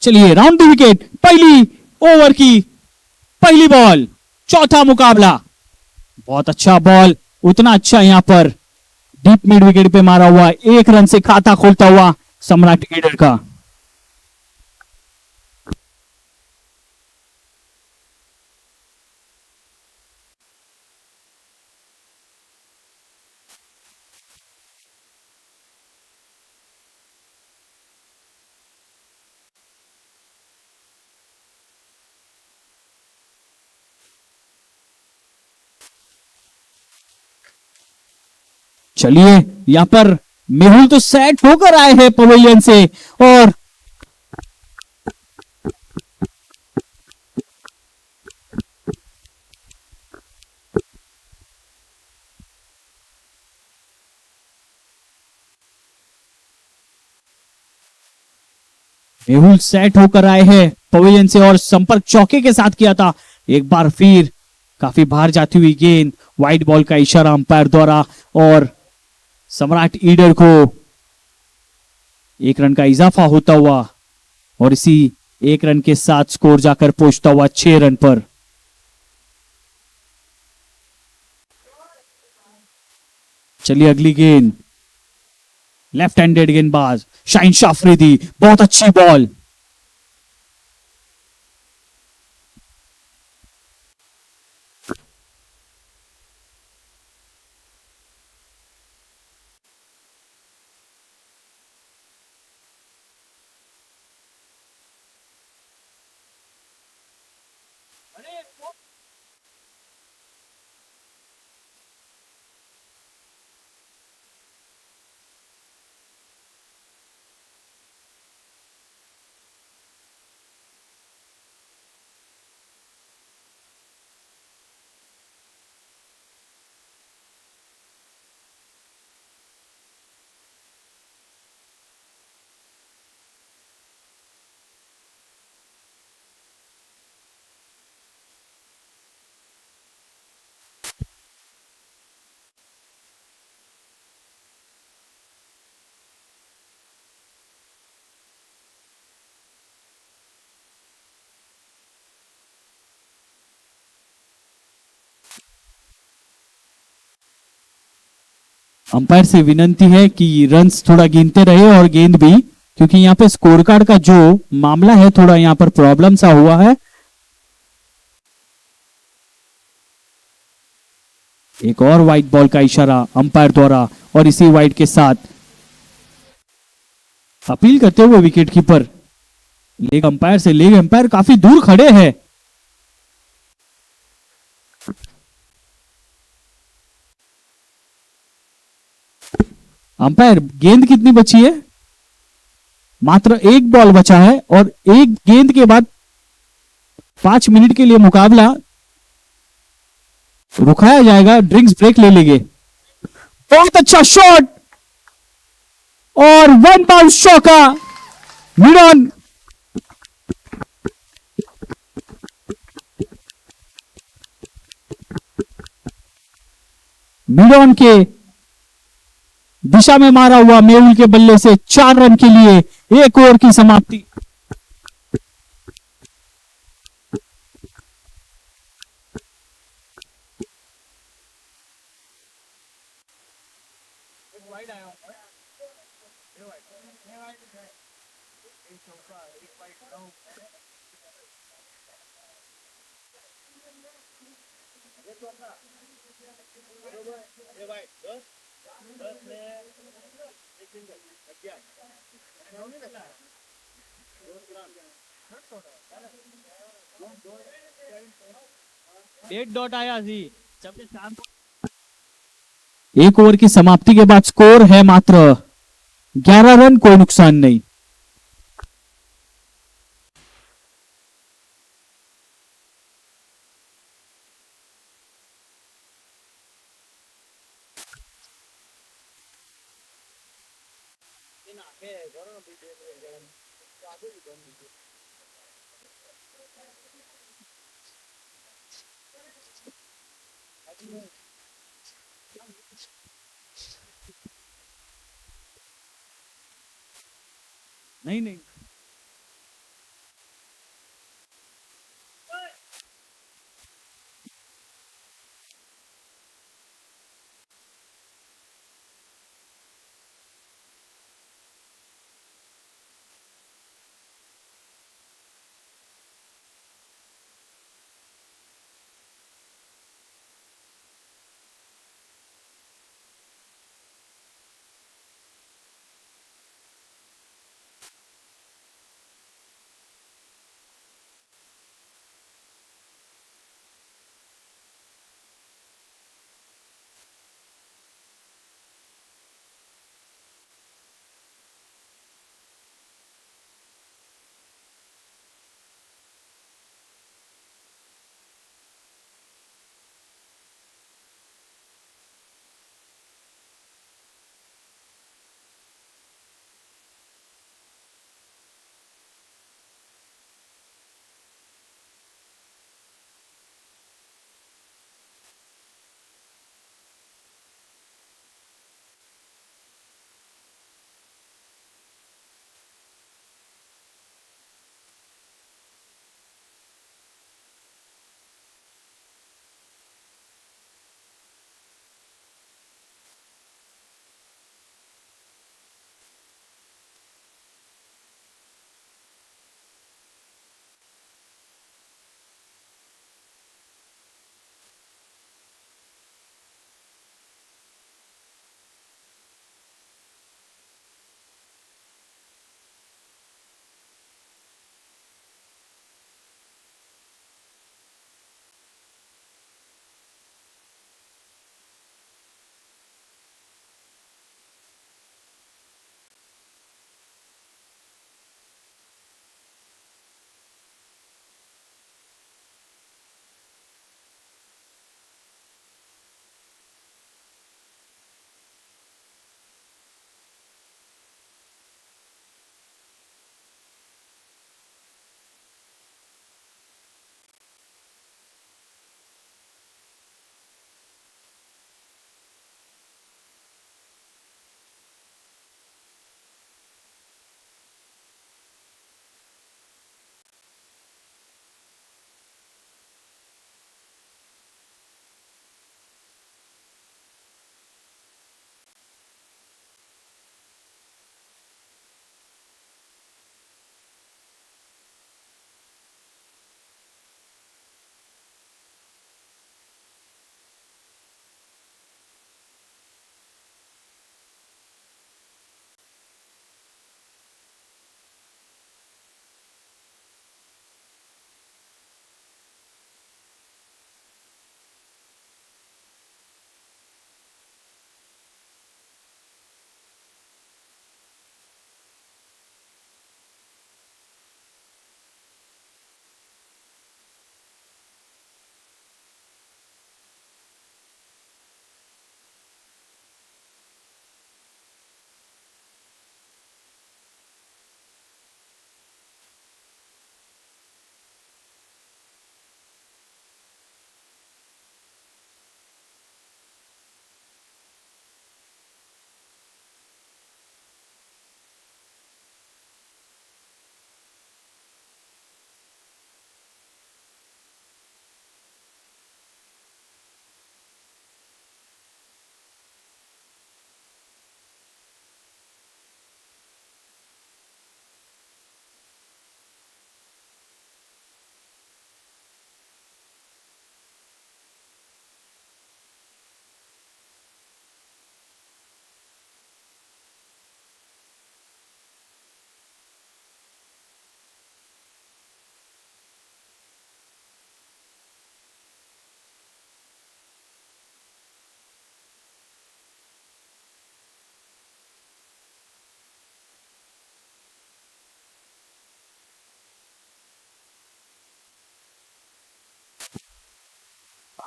चलिए round the wicket, पहली over की पहली बॉल, चौथा मुकाबला। बहुत अच्छा बॉल, उतना अच्छा यहां पर डीप मिड विकेट पे मारा हुआ, 1 रन से खाता खोलता हुआ सम्राट ईडर का। चलिए यहां पर मेहुल तो सेट होकर आए हैं पवेलियन से, और मेहुल सेट होकर आए हैं पवेलियन से और संपर्क चौके के साथ किया था। एक बार फिर काफी बाहर जाती हुई गेंद, वाइड बॉल का इशारा अंपायर द्वारा, और सम्राट ईडर को 1 रन का इजाफा होता हुआ, और इसी 1 रन के साथ स्कोर जाकर पहुंचता हुआ 6 रन पर। चलिए अगली गेंद, लेफ्ट हैंडेड गेंदबाज शाहीन शाह अफरीदी, बहुत अच्छी बॉल। अंपायर से विनंती है कि रन्स थोड़ा गिनते रहे और गेंद भी, क्योंकि यहाँ पे स्कोर कार्ड का जो मामला है थोड़ा यहाँ पर प्रॉब्लम सा हुआ है। एक और वाइड बॉल का इशारा अंपायर द्वारा, और इसी वाइड के साथ अपील करते हुए विकेट कीपर लेग अंपायर से, लेग अंपायर काफी दूर खड़े हैं। अंपायर गेंद कितनी बची है? मात्र 1 बॉल बचा है, और 1 गेंद के बाद 5 मिनट के लिए मुकाबला रुकाया जाएगा, ड्रिंक्स ब्रेक ले लेंगे। बहुत अच्छा शॉट, और 1 बाउंस चौका, मिड ऑन। मिड ऑन के दिशा में मारा हुआ मेहुल के बल्ले से 4 रन के लिए 1 ओवर की समाप्ति। एक डॉट आया जी। 1 ओवर की समाप्ति के बाद स्कोर है मात्र 11 रन, कोई नुकसान नहीं। नहीं नहीं,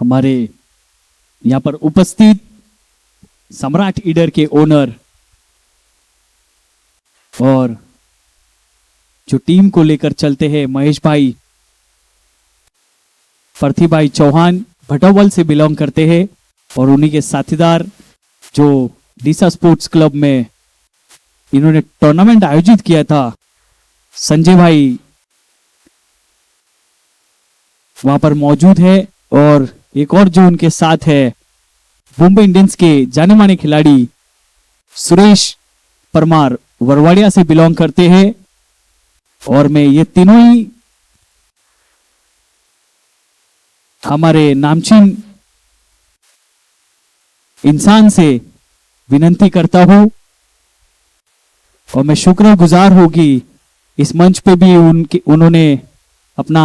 हमारे यहां पर उपस्थित सम्राट ईडर के ओनर और जो टीम को लेकर चलते हैं महेश भाई, पार्थी भाई चौहान भटोवल से बिलोंग करते हैं और उन्हीं के साथीदार जो डीसा स्पोर्ट्स क्लब में इन्होंने टूर्नामेंट आयोजित किया था, संजय भाई वहां पर मौजूद है। और एक और जो उनके साथ है मुंबई इंडियंस के जाने माने खिलाड़ी सुरेश परमार वरवाड़िया से बिलोंग करते हैं। और मैं ये तीनों ही हमारे नामचीन इंसान से विनती करता हूं और मैं शुक्रगुजार हूं कि इस मंच पे भी उन्होंने अपना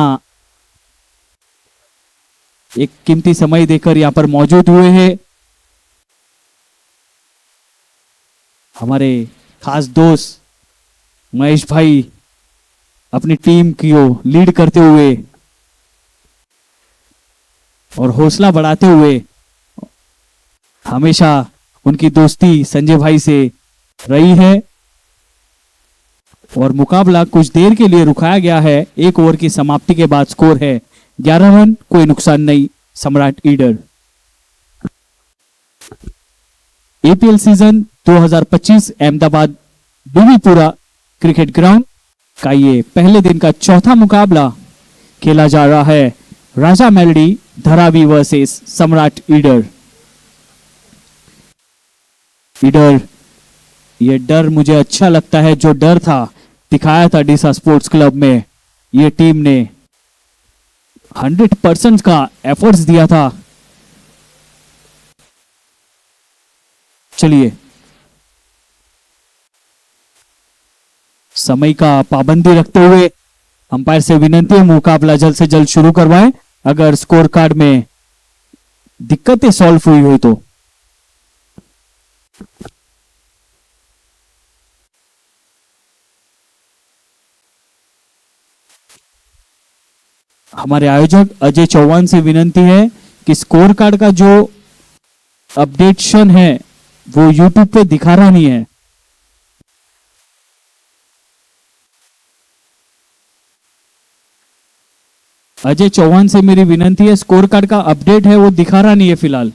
एक कीमती समय देकर यहां पर मौजूद हुए हैं। हमारे खास दोस्त महेश भाई अपनी टीम की लीड करते हुए और हौसला बढ़ाते हुए, हमेशा उनकी दोस्ती संजय भाई से रही है और मुकाबला कुछ देर के लिए रुकाया गया है। 1 ओवर की समाप्ति के बाद स्कोर है 11 रन, कोई नुकसान नहीं, Samrat Idar. APL season 2025 Ahmedabad Bibipura cricket ground का ये पहले दिन का चौथा मुकाबला खेला जा रहा है। राजा मेलडी धरावी वर्सेस सम्राट ईडर। ईडर, ये डर मुझे अच्छा लगता है, जो डर था दिखाया था डीसा स्पोर्ट्स क्लब में, ये टीम ने 100% का एफर्ट्स दिया था। चलिए, समय का पाबंदी रखते हुए अंपायर से विनती है मुकाबला जल्द से जल्द शुरू करवाएं, अगर स्कोर कार्ड में दिक्कतें सॉल्व हुई हुई तो। हमारे आयोजक अजय चौहान से विनती है कि स्कोर कार्ड का जो अपडेशन है वो यूट्यूब पे दिखा रहा नहीं है। अजय चौहान से मेरी विनती है, स्कोर कार्ड का अपडेट है वो दिखा रहा नहीं है फिलहाल।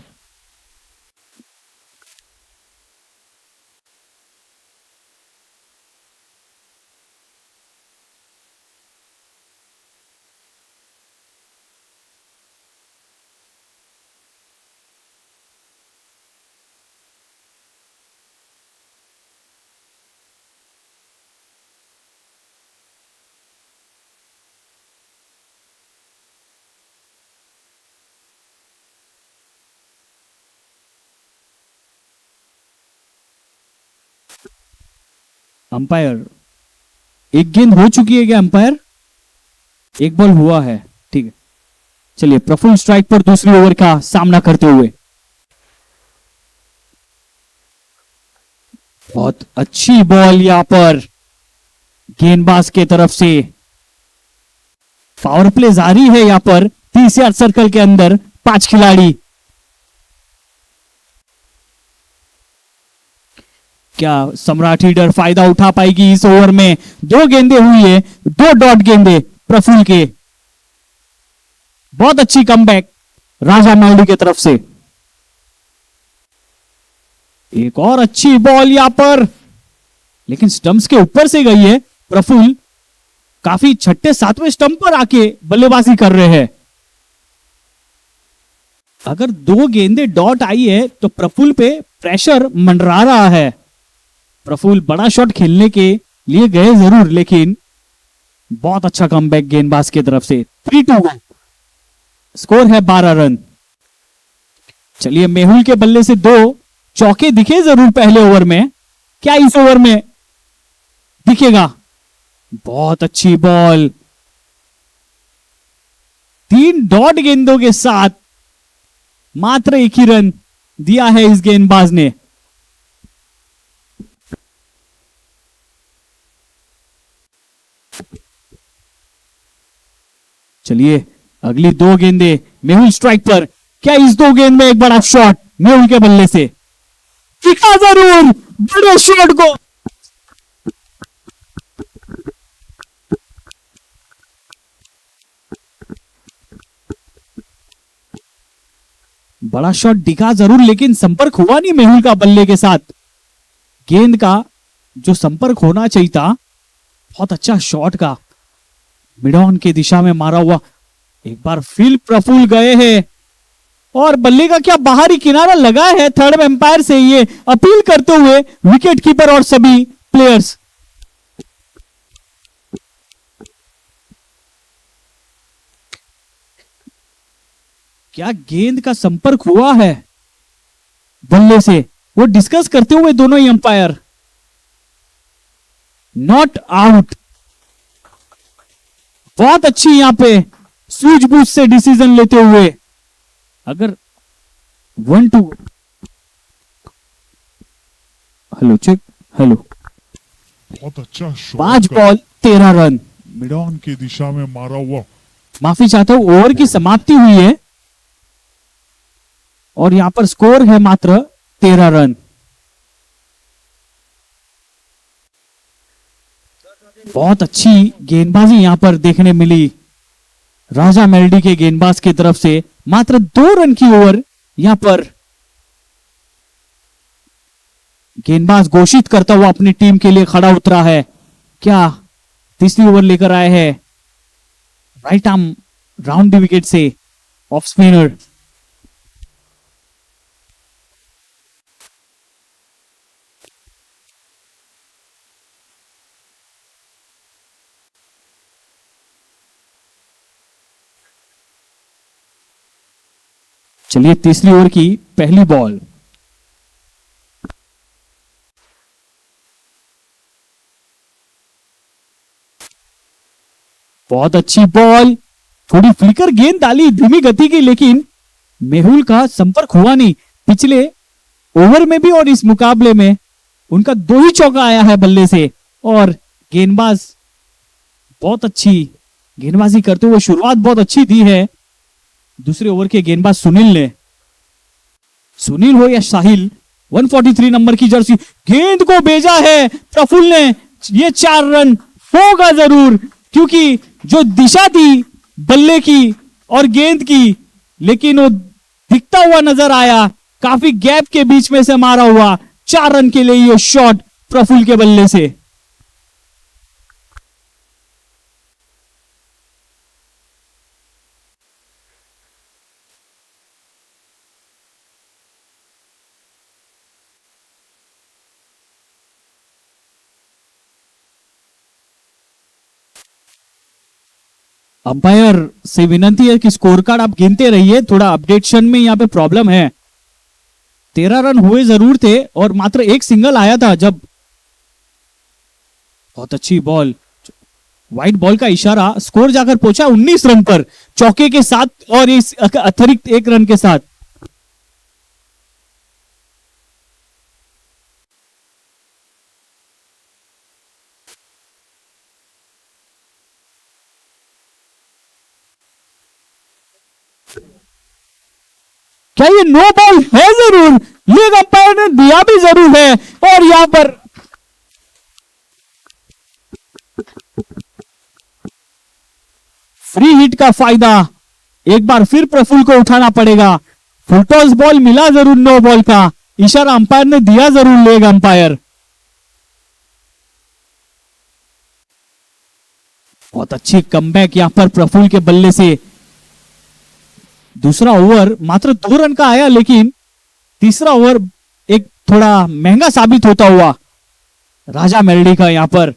अंपायर, एक गेंद हो चुकी है क्या अंपायर? एक बॉल हुआ है, ठीक है। चलिए, प्रफुल्ल स्ट्राइक पर दूसरी ओवर का सामना करते हुए। बहुत अच्छी बॉल यहां पर गेंदबाज के तरफ से। पावर प्ले जारी है यहां पर 30 यार्ड सर्कल के अंदर 5 खिलाड़ी। क्या सम्राट ईडर फायदा उठा पाएगी इस ओवर में? 2 गेंदे हुई है, 2 डॉट गेंदे प्रफुल्ल के। बहुत अच्छी कमबैक राजा मेलडी की तरफ से। एक और अच्छी बॉल यहां पर, लेकिन स्टंप्स के ऊपर से गई है। प्रफुल्ल काफी 6-7वें स्टंप पर आके बल्लेबाजी कर रहे हैं। अगर 2 गेंदे डॉट आई है तो प्रफुल्ल पे प्रेशर मंडरा रहा है। प्रफुल्ल बड़ा शॉट खेलने के लिए गए जरूर, लेकिन बहुत अच्छा कमबैक गेंदबाज की तरफ से। 3-2 स्कोर है 12 रन। चलिए, मेहुल के बल्ले से 2 चौके दिखे जरूर पहले ओवर में, क्या इस ओवर में दिखेगा? बहुत अच्छी बॉल, 3 डॉट गेंदों के साथ मात्र 1 ही रन दिया है इस गेंदबाज ने। चलिए, अगली 2 गेंदे मेहुल स्ट्राइक पर। क्या इस दो गेंद में एक बड़ा शॉट मेहुल के बल्ले से दिखा जरूर बड़े शॉट को। बड़ा शॉट दिखा जरूर, लेकिन संपर्क हुआ नहीं मेहुल का बल्ले के साथ। गेंद का जो संपर्क होना चाहिए था, बहुत अच्छा शॉट का मिड ऑन की दिशा में मारा हुआ। एक बार फिर प्रफुल्ल गए हैं और बल्ले का क्या बाहरी किनारा लगा है। थर्ड एम्पायर से ये अपील करते हुए विकेट कीपर और सभी प्लेयर्स। क्या गेंद का संपर्क हुआ है बल्ले से, वो डिस्कस करते हुए दोनों ही अंपायर। Not out. बहुत अच्छी यहां पे सूझबूझ से डिसीजन लेते हुए। अगर 1-2 हेलो चेक हेलो बहुत अच्छा shot. 5 ball 13 run. Mid on की दिशा में मारा हुआ। माफी चाहता हूं, ओवर की समाप्ति हुई है और यहां पर स्कोर है मात्र 13 रन। बहुत अच्छी गेंदबाजी यहां पर देखने मिली राजा मेलडी के गेंदबाज की तरफ से। मात्र 2 रन की ओवर यहां पर गेंदबाज घोषित करता हुआ अपनी टीम के लिए खड़ा उतरा है। क्या तीसरी ओवर लेकर आए हैं right arm round the wicket से ऑफ स्पिनर। चलिए तीसरी ओवर की पहली बॉल। बहुत अच्छी बॉल, थोड़ी फ्लिकर गेंद डाली धीमी गति की, लेकिन मेहुल का संपर्क हुआ नहीं। पिछले ओवर में भी और इस मुकाबले में उनका 2 ही चौका आया है बल्ले से और गेंदबाज बहुत अच्छी गेंदबाजी करते हुए शुरुआत बहुत अच्छी दी है दूसरे ओवर के गेंदबाज सुनील हो या साहिल। 143 नंबर की जर्सी, गेंद को भेजा है प्रफुल्ल ने। ये 4 रन होगा जरूर, क्योंकि जो दिशा थी बल्ले की और गेंद की, लेकिन वो दिखता हुआ नजर आया काफी गैप के बीच में से मारा हुआ। 4 रन के लिए ये शॉट प्रफुल्ल के बल्ले से। अंपायर से विनती है कि स्कोर कार्ड आप गिनते रहिए, थोड़ा अपडेशन में यहां पे प्रॉब्लम है। 13 रन हुए जरूर थे और मात्र एक सिंगल आया था जब। बहुत अच्छी बॉल, व्हाइट बॉल का इशारा, स्कोर जाकर पहुंचा 19 रन पर चौके के साथ और इस अतिरिक्त 1 रन के साथ। क्या ये नो बॉल है जरूर, लीग अंपायर ने दिया भी जरूर है और यहां पर फ्री हिट का फायदा एक बार फिर प्रफुल्ल को उठाना पड़ेगा। फुलटॉस बॉल मिला जरूर, नो बॉल का इशारा अंपायर ने दिया जरूर लेग अंपायर। बहुत अच्छी कमबैक यहां पर प्रफुल्ल के बल्ले से। दूसरा ओवर मात्र 2 रन का आया, लेकिन तीसरा ओवर एक थोड़ा महंगा साबित होता हुआ राजा मेलडी का। यहां पर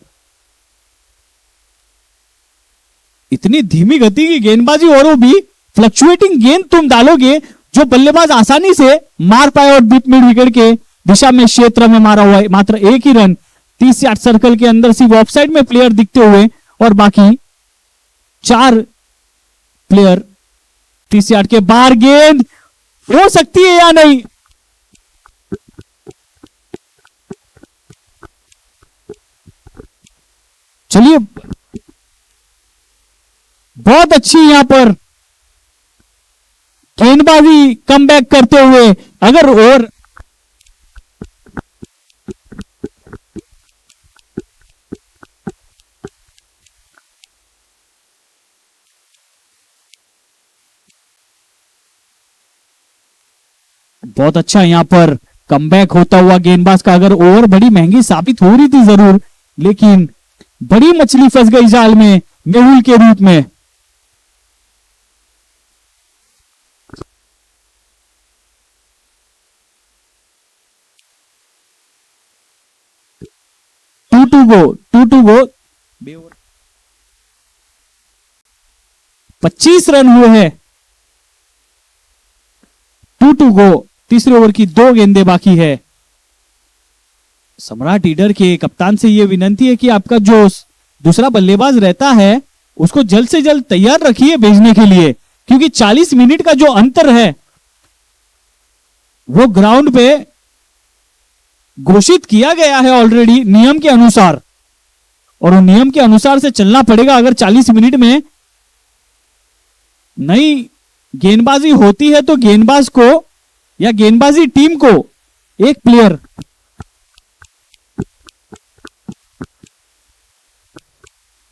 इतनी धीमी गति की गेंदबाजी और वो भी फ्लक्चुएटिंग गेंद तुम डालोगे जो बल्लेबाज आसानी से मार पाए, और डीप मिड विकेट के दिशा में क्षेत्र में मारा हुआ है। मात्र 1 ही रन 30 यार्ड सर्कल के अंदर सिर्फ ऑफसाइड में प्लेयर दिखते हुए, और बाकी 4 प्लेयर 30 यार्ड के बाहर। गेंद हो सकती है या नहीं, चलिए बहुत अच्छी यहां पर गेंदबाजी कम बैक करते हुए अगर ओवर बहुत अच्छा यहां पर कमबैक होता हुआ गेंदबाज का। अगर ओवर बड़ी महंगी साबित हो रही थी जरूर, लेकिन बड़ी मछली फंस गई जाल में मेहुल के रूप में। टू टू गो 25 रन हुए हैं। 2 गो, तीसरे ओवर की 2 गेंदें बाकी है। सम्राट ईडर के कप्तान से यह विनंती है कि आपका जो दूसरा बल्लेबाज रहता है उसको जल्द से जल्द तैयार रखिए भेजने के लिए, क्योंकि 40 मिनट का जो अंतर है वो ग्राउंड पे घोषित किया गया है ऑलरेडी नियम के अनुसार, और वो नियम के अनुसार से चलना पड़ेगा। अगर 40 मिनट में नई गेंदबाजी होती है तो गेंदबाज को या गेंदबाजी टीम को एक प्लेयर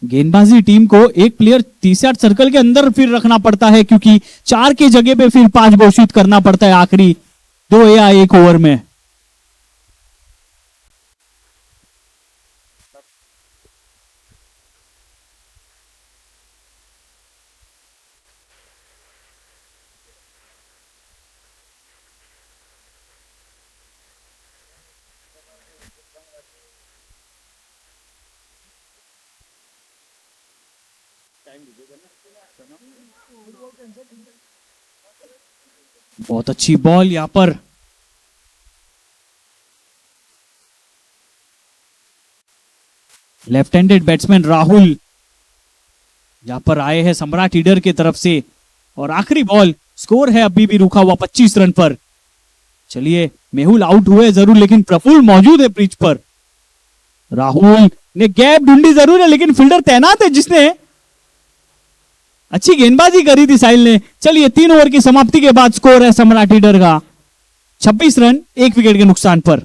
एक प्लेयर 30 सर्कल के अंदर फिर रखना पड़ता है, क्योंकि 4 की जगह पे फिर 5 घोषित करना पड़ता है आखिरी 2 या 1 ओवर में। बहुत अच्छी बॉल यहां पर लेफ्ट हैंडेड बैट्समैन राहुल यहां पर आए हैं सम्राट ईडर की तरफ से, और आखिरी बॉल स्कोर है अभी भी रुका हुआ 25 रन पर। चलिए, मेहुल आउट हुए जरूर, लेकिन प्रफुल्ल मौजूद है पिच पर। राहुल ने गैप ढूंढी जरूर है, लेकिन फील्डर तैनात है जिसने अच्छी गेंदबाजी करी थी साहिल ने। चलिए, 3 ओवर की समाप्ति के बाद स्कोर है सम्राट ईडर का 26 रन 1 विकेट के नुकसान पर।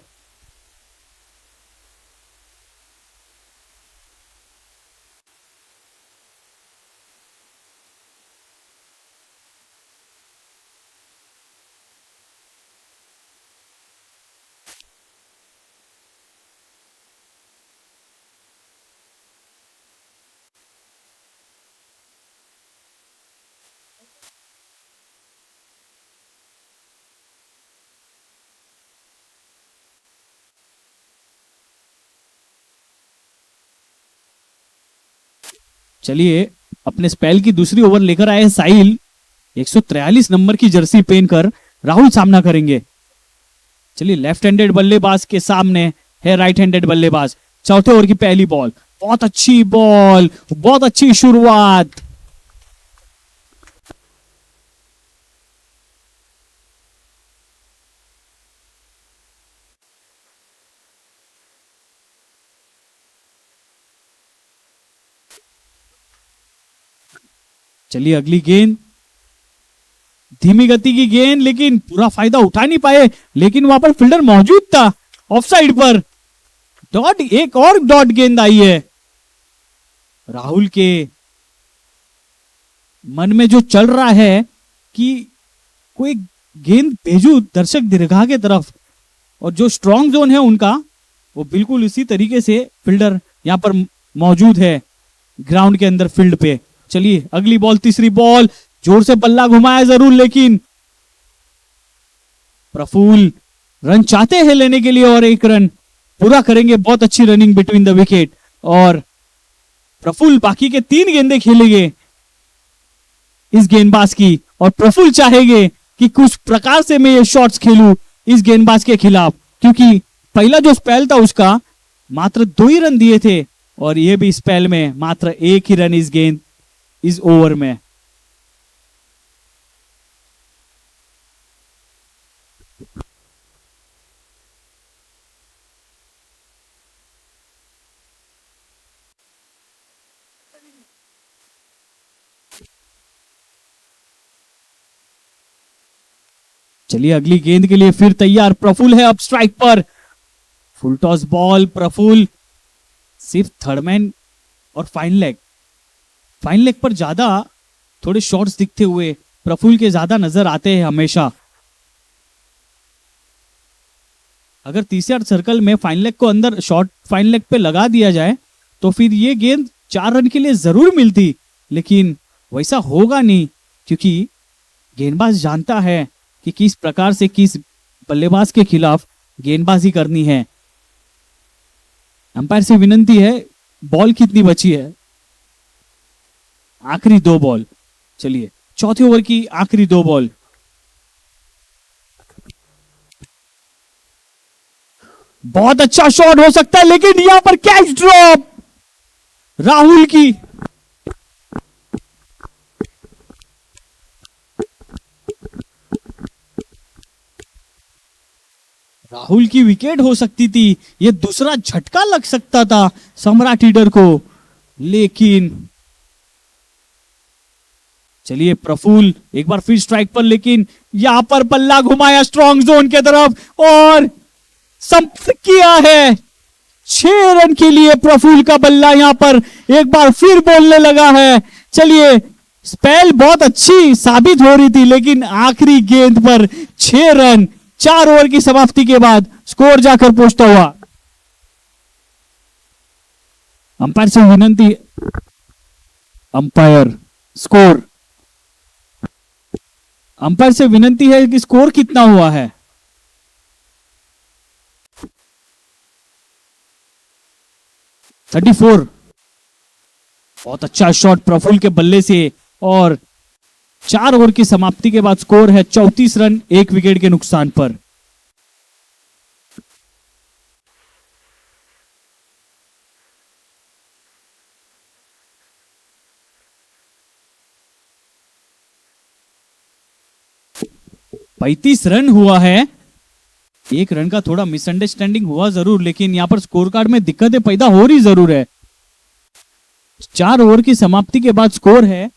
चलिए, अपने स्पेल की दूसरी ओवर लेकर आए साहिल। 143 नंबर की जर्सी पहनकर राहुल सामना करेंगे। चलिए, लेफ्ट हैंडेड बल्लेबाज के सामने है राइट हैंडेड बल्लेबाज। चौथे ओवर की पहली बॉल, बहुत अच्छी बॉल, बहुत अच्छी शुरुआत। चलिए, अगली गेंद धीमी गति की गेंद, लेकिन पूरा फायदा उठा नहीं पाए, लेकिन वहां पर फील्डर मौजूद था ऑफ साइड पर। डॉट, एक और डॉट गेंद आई है। राहुल के मन में जो चल रहा है कि कोई गेंद भेजू दर्शक दीर्घा के तरफ, और जो स्ट्रॉन्ग जोन है उनका वो बिल्कुल इसी तरीके से फील्डर यहां पर मौजूद है ग्राउंड के अंदर फील्ड पे। चलिए, अगली बॉल, तीसरी बॉल, जोर से बल्ला घुमाया जरूर, लेकिन प्रफुल्ल रन चाहते हैं लेने के लिए और 1 रन पूरा करेंगे। बहुत अच्छी रनिंग बिटवीन द विकेट, और प्रफुल्ल बाकी के 3 गेंदें खेलेंगे इस गेंदबाज की, और प्रफुल्ल चाहेंगे कि कुछ प्रकार से मैं ये शॉट्स खेलूं इस गेंदबाज के खिलाफ, क्योंकि पहला जो स्पेल था उसका मात्र 2 ही रन दिए थे, और ये भी स्पेल में मात्र 1 ही रन इस ओवर में। चलिए अगली गेंद के लिए फिर तैयार। प्रफुल है अब स्ट्राइक पर। Full toss ball. प्रफुल सिर्फ थर्ड मैन और फाइन लेग पर ज्यादा थोड़े शॉट्स दिखते हुए प्रफुल के ज्यादा नजर आते हैं हमेशा। अगर तीसरे सर्कल में फाइन लेग को अंदर शॉर्ट फाइन लेग पे लगा दिया जाए तो फिर ये गेंद 4 रन के लिए जरूर मिलती, लेकिन वैसा होगा नहीं, क्योंकि गेंदबाज जानता है कि किस प्रकार से किस बल्लेबाज के खिलाफ गेंदबाजी करनी है। अंपायर से विनंती है, बॉल कितनी बची है? आखिरी 2 बॉल। चलिए चौथे ओवर की आखिरी 2 बॉल। बहुत अच्छा शॉट हो सकता है, लेकिन यहां पर कैच ड्रॉप राहुल की। राहुल की विकेट हो सकती थी, यह दूसरा झटका लग सकता था सम्राट लीडर को, लेकिन चलिए प्रफुल एक बार फिर स्ट्राइक पर, लेकिन यहां पर बल्ला घुमाया स्ट्रॉन्ग जोन के तरफ और संपर्क किया है। 6 रन के लिए प्रफुल का बल्ला यहां पर एक बार फिर बोलने लगा है। चलिए स्पेल बहुत अच्छी साबित हो रही थी, लेकिन आखिरी गेंद पर 6 रन 4 ओवर की समाप्ति के बाद स्कोर जाकर पहुंचता हुआ। अंपायर से विनंती, अंपायर से विनंती है कि स्कोर कितना हुआ है? 34। बहुत अच्छा शॉट प्रफुल के बल्ले से और 4 ओवर की समाप्ति के बाद स्कोर है 34 रन 1 विकेट के नुकसान पर। पैंतीस रन हुआ है। 1 रन का थोड़ा मिसअंडरस्टैंडिंग हुआ जरूर, लेकिन यहां पर स्कोर कार्ड में दिक्कतें पैदा हो रही जरूर है। 4 ओवर की समाप्ति के बाद स्कोर है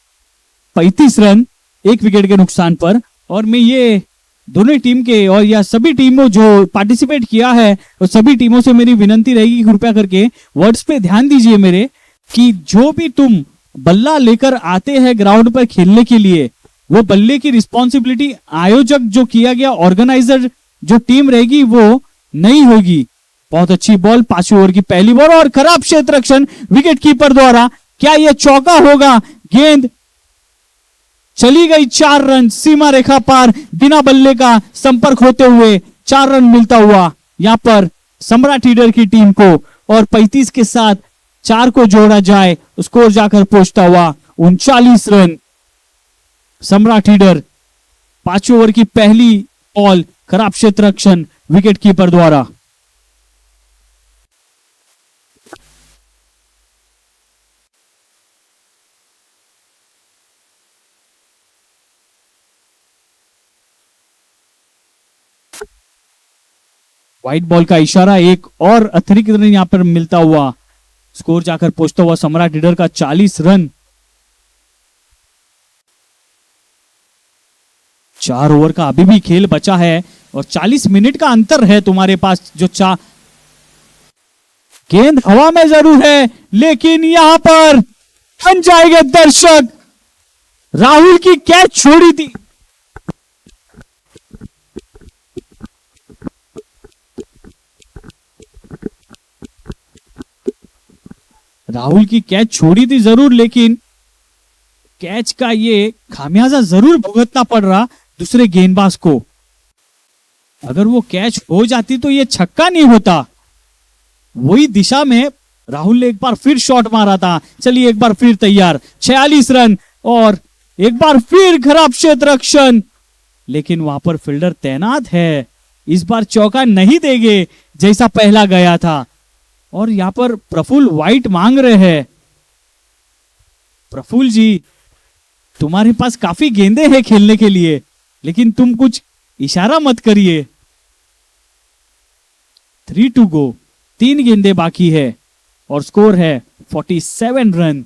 35 रन 1 विकेट के नुकसान पर। और मैं ये दोनों टीम के और या सभी टीमों जो पार्टिसिपेट किया है और सभी टीमों से मेरी विनंती रहेगी, कृपया करके वर्ड्स पे ध्यान दीजिए मेरे, कि जो भी तुम बल्ला लेकर आते हैं ग्राउंड पर खेलने के लिए, वो बल्ले की रिस्पॉन्सिबिलिटी आयोजक जो किया गया ऑर्गेनाइजर जो टीम रहेगी वो नहीं होगी। बहुत अच्छी बॉल, 5वें ओवर की पहली बॉल और खराब क्षेत्र रक्षण विकेट कीपर द्वारा। क्या यह चौका होगा? गेंद चली गई 4 रन सीमा रेखा पार, बिना बल्ले का संपर्क होते हुए 4 रन मिलता हुआ यहां पर सम्राट लीडर की टीम को। और 35 के साथ 4 को जोड़ा जाए, स्कोर जाकर पहुंचता हुआ 39 रन। सम्राट लीडर 5वें ओवर की पहली बॉल खराब क्षेत्र रक्षण विकेट कीपर द्वारा। व्हाइट बॉल का इशारा, एक और अतिरिक्त रन यहां पर मिलता हुआ, स्कोर जाकर पहुंचता हुआ सम्राट लीडर का 40 रन। 4 ओवर का अभी भी खेल बचा है और 40 मिनट का अंतर है तुम्हारे पास। जो गेंद हवा में जरूर है, लेकिन यहां पर बन जाएंगे दर्शक। राहुल की कैच छोड़ी थी, राहुल की कैच छोड़ी थी जरूर, लेकिन कैच का ये खामियाजा जरूर भुगतना पड़ रहा दूसरे गेंदबाज को। अगर वो कैच हो जाती तो ये छक्का नहीं होता। वही दिशा में राहुल ने एक बार फिर शॉट मारा था। चलिए एक बार फिर तैयार, 46 रन और एक बार फिर खराब क्षेत्र रक्षण, लेकिन वहां पर फील्डर तैनात है। इस बार चौका नहीं देंगे जैसा पहला गया था। और यहां पर प्रफुल वाइट मांग रहे हैं। प्रफुल जी, तुम्हारे पास काफी गेंदे हैं खेलने के लिए, लेकिन तुम कुछ इशारा मत करिए। 3 टू गो, 3 गेंदे बाकी है और स्कोर है 47 रन।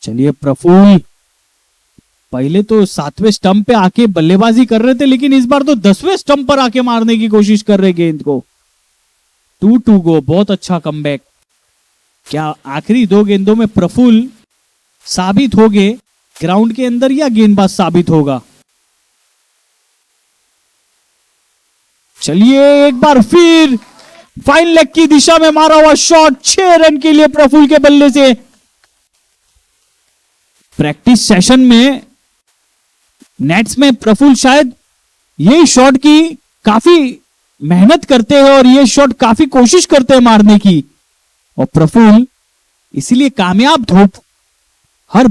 चलिए प्रफुल्ल पहले तो 7वें स्टंप पे आके बल्लेबाजी कर रहे थे, लेकिन इस बार तो 10वें स्टंप पर आके मारने की कोशिश कर रहे गेंद को। 2-2 गो, बहुत अच्छा कमबैक। क्या आखिरी 2 गेंदों में प्रफुल्ल साबित हो गए ग्राउंड के अंदर या गेंदबाज साबित होगा? चलिए एक बार फिर फाइन लेग की दिशा में मारा हुआ शॉट, 6 रन के लिए प्रफुल्ल के बल्ले से। प्रैक्टिस सेशन में नेट्स में प्रफुल्ल शायद यही शॉट की काफी मेहनत करते हैं और ये शॉट काफी कोशिश करते हैं मारने की, और प्रफुल्ल इसीलिए कामयाब धोप हर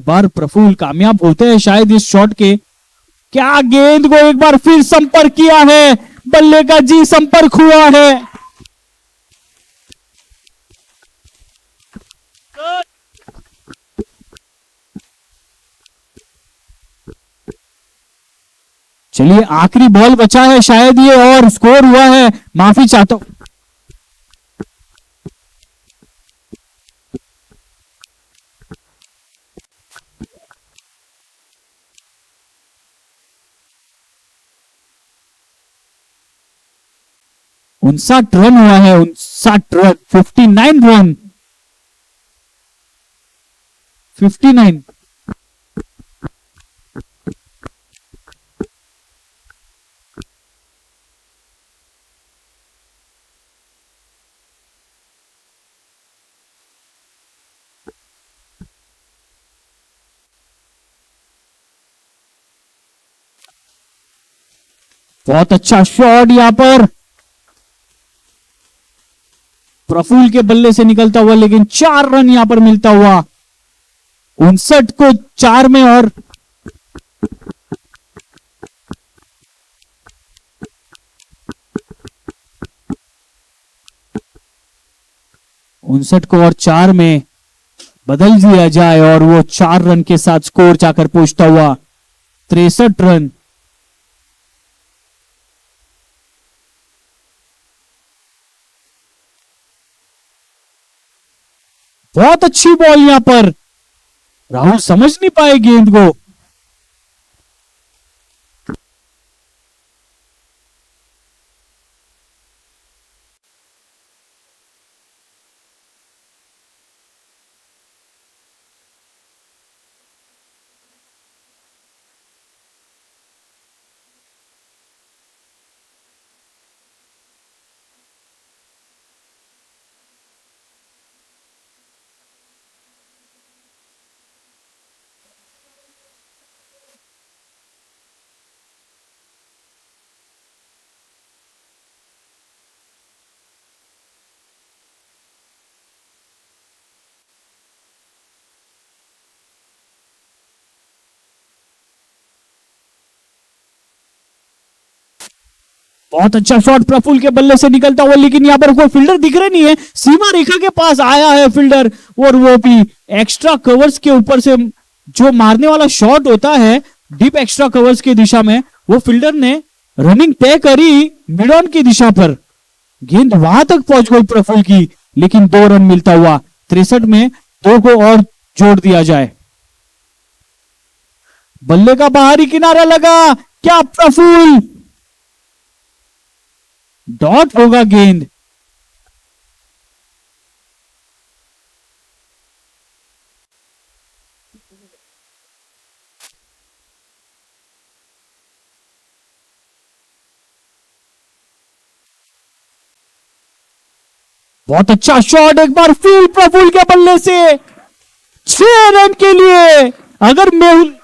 बार प्रफुल्ल कामयाब होते हैं शायद इस शॉट के। क्या गेंद को एक बार फिर संपर्क किया है, बल्ले का जी संपर्क हुआ है। चलिए आखिरी बॉल बचा है शायद ये, और स्कोर हुआ है, माफी चाहता हूं। उनसठ रन हुआ है, 59 रन, 59। बहुत अच्छा शॉट यहां पर प्रफुल्ल के बल्ले से निकलता हुआ, लेकिन 4 रन यहां पर मिलता हुआ। 59 को 4 में, और उनसठ को और 4 में बदल दिया जाए और वो 4 रन के साथ स्कोर जाकर पहुंचता हुआ 63 रन। बहुत अच्छी बॉल यहां पर, राहुल समझ नहीं पाए गेंद को। बहुत अच्छा शॉट प्रफुल्ल के बल्ले से निकलता हुआ, लेकिन यहां पर कोई फील्डर दिख रहा नहीं है। सीमा रेखा के पास आया है फील्डर, और वो भी एक्स्ट्रा कवर्स के ऊपर से जो मारने वाला शॉट होता है डीप एक्स्ट्रा कवर्स की दिशा में, वो फील्डर ने रनिंग तय करी मिड ऑन की दिशा पर। गेंद वहां तक पहुंच गई प्रफुल्ल की, लेकिन 2 रन मिलता हुआ। 63 में 2 को और जोड़ दिया जाए। बल्ले का बाहरी किनारा लगा, क्या प्रफुल्ल डॉट होगा गेंद? बहुत अच्छा शॉट एक बार फिर प्रफुल्ल के बल्ले से, 6 रन के लिए। अगर मेहुल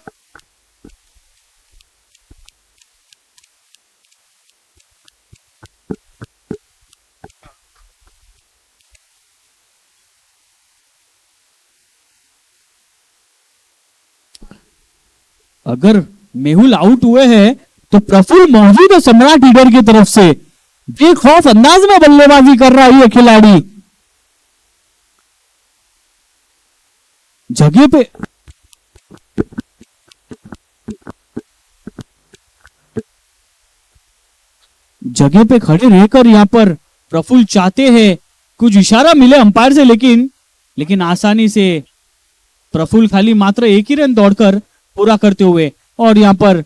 अगर मेहुल आउट हुए हैं तो प्रफुल्ल मौजूद है सम्राट लीडर की तरफ से। बेखौफ अंदाज में बल्लेबाजी कर रहा है ये खिलाड़ी। जगह पे खड़े रहकर यहां पर प्रफुल्ल चाहते हैं कुछ इशारा मिले अंपायर से, लेकिन आसानी से प्रफुल्ल खाली मात्र एक ही रन दौड़कर पूरा करते हुए, और यहां पर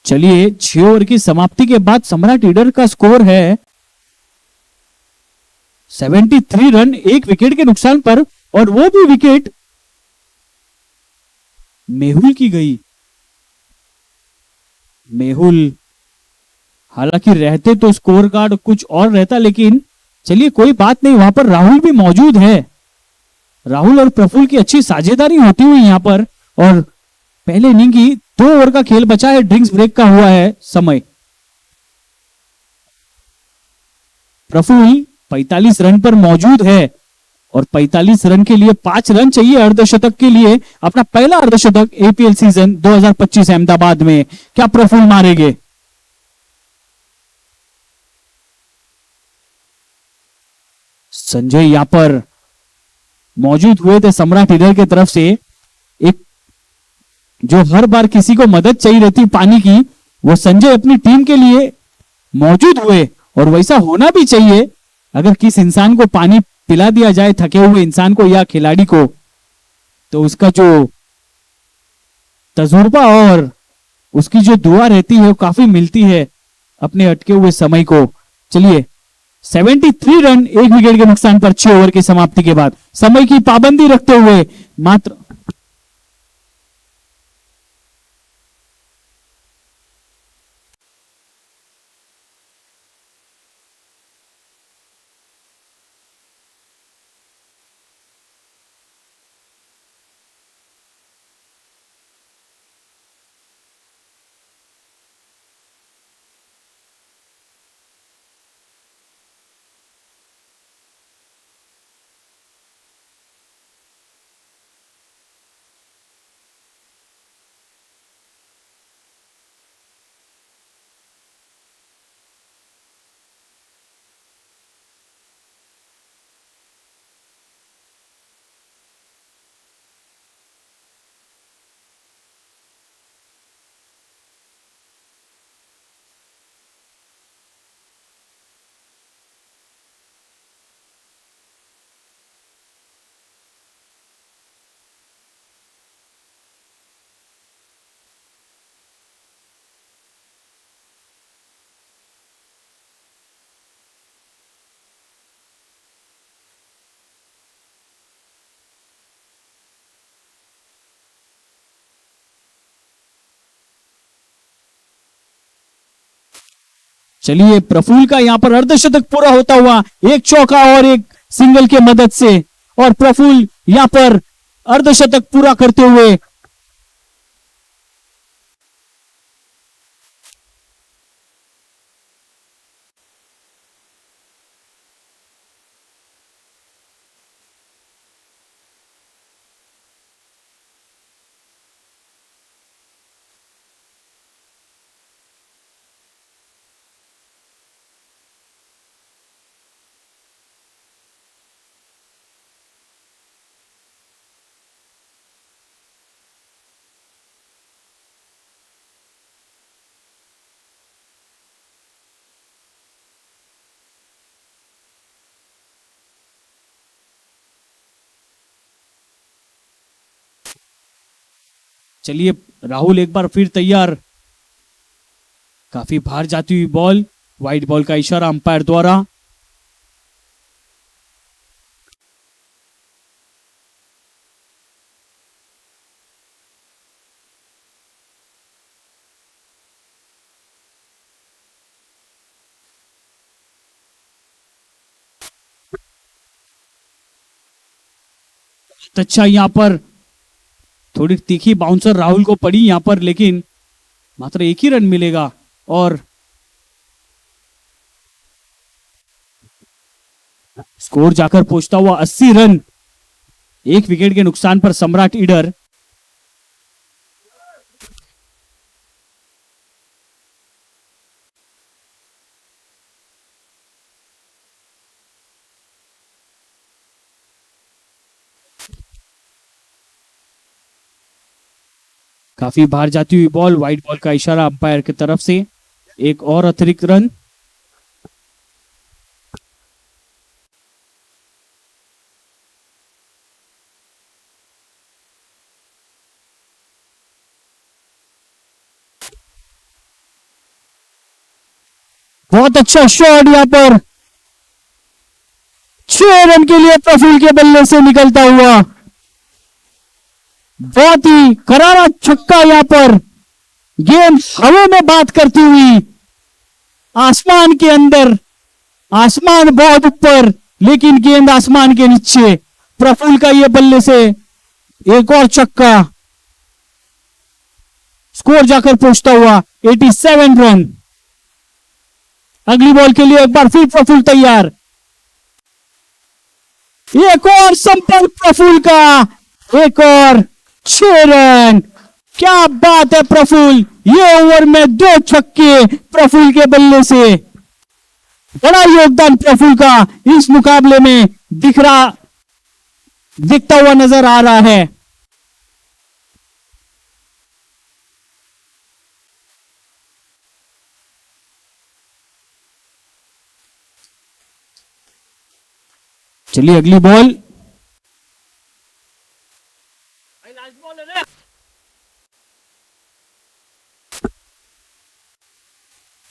चलिए 6 ओवर की समाप्ति के बाद सम्राट ईडर का स्कोर है 73 रन, एक विकेट के नुकसान पर, और वो भी विकेट मेहुल की गई। मेहुल हालांकि रहते तो स्कोर कार्ड कुछ और रहता, लेकिन चलिए कोई बात नहीं, वहां पर राहुल भी मौजूद है। राहुल और प्रफुल्ल की अच्छी साझेदारी होती हुई यहां पर, और पहले इनिंग की 2 ओवर का खेल बचा है, ड्रिंक्स ब्रेक का हुआ है समय। प्रफुल्ल 45 रन पर मौजूद है, और 45 रन के लिए 5 रन चाहिए अर्धशतक के लिए, अपना पहला अर्धशतक एपीएल सीजन 2025 अहमदाबाद में। क्या प्रफुल्ल मारेंगे? संजय यहां पर मौजूद हुए थे सम्राट ईडर की तरफ से, एक जो हर बार किसी को मदद चाहिए रहती पानी की, वो संजय अपनी टीम के लिए मौजूद हुए, और वैसा होना भी चाहिए। अगर किस इंसान को पानी पिला दिया जाए, थके हुए इंसान को या खिलाड़ी को, तो उसका जो तजुर्बा और उसकी जो दुआ रहती है वो काफी मिलती है अपने अटके हुए समय को। चलिए 73 रन, एक विकेट के नुकसान पर 6 ओवर की समाप्ति के बाद, समय की पाबंदी रखते हुए मात्र चलिए प्रफुल्ल का यहां पर अर्धशतक पूरा होता हुआ, एक चौका और एक सिंगल के मदद से, और प्रफुल्ल यहां पर अर्धशतक पूरा करते हुए चलिए राहुल एक बार फिर तैयार, काफी बाहर जाती हुई बॉल, वाइड बॉल का इशारा अंपायर द्वारा। अच्छा यहां पर थोड़ी तीखी बाउंसर राहुल को पड़ी यहां पर, लेकिन मात्र एक ही रन मिलेगा, और स्कोर जाकर पहुंचता हुआ 80 रन, एक विकेट के नुकसान पर सम्राट ईडर। काफी बाहर जाती हुई बॉल, वाइड बॉल का इशारा अंपायर की तरफ से, एक और अतिरिक्त रन। बहुत अच्छा शॉट यहां पर, 6 रन के लिए प्रफुल्ल के बल्ले से निकलता हुआ, बहुत ही करारा छक्का यहां पर। गेंद हवा में बात करती हुई आसमान के अंदर, आसमान बहुत ऊपर लेकिन गेंद आसमान के नीचे। प्रफुल्ल का यह बल्ले से एक और छक्का, स्कोर जाकर पहुंचता हुआ 87 रन। अगली बॉल के लिए एक बार फिर प्रफुल्ल तैयार, एक और संपर्क प्रफुल्ल का, एक और 6 रन। क्या बात है प्रफुल्ल, ये ओवर में 2 छक्के प्रफुल्ल के बल्ले से। बड़ा योगदान प्रफुल्ल का इस मुकाबले में दिखता हुआ नजर आ रहा है। चलिए अगली बॉल,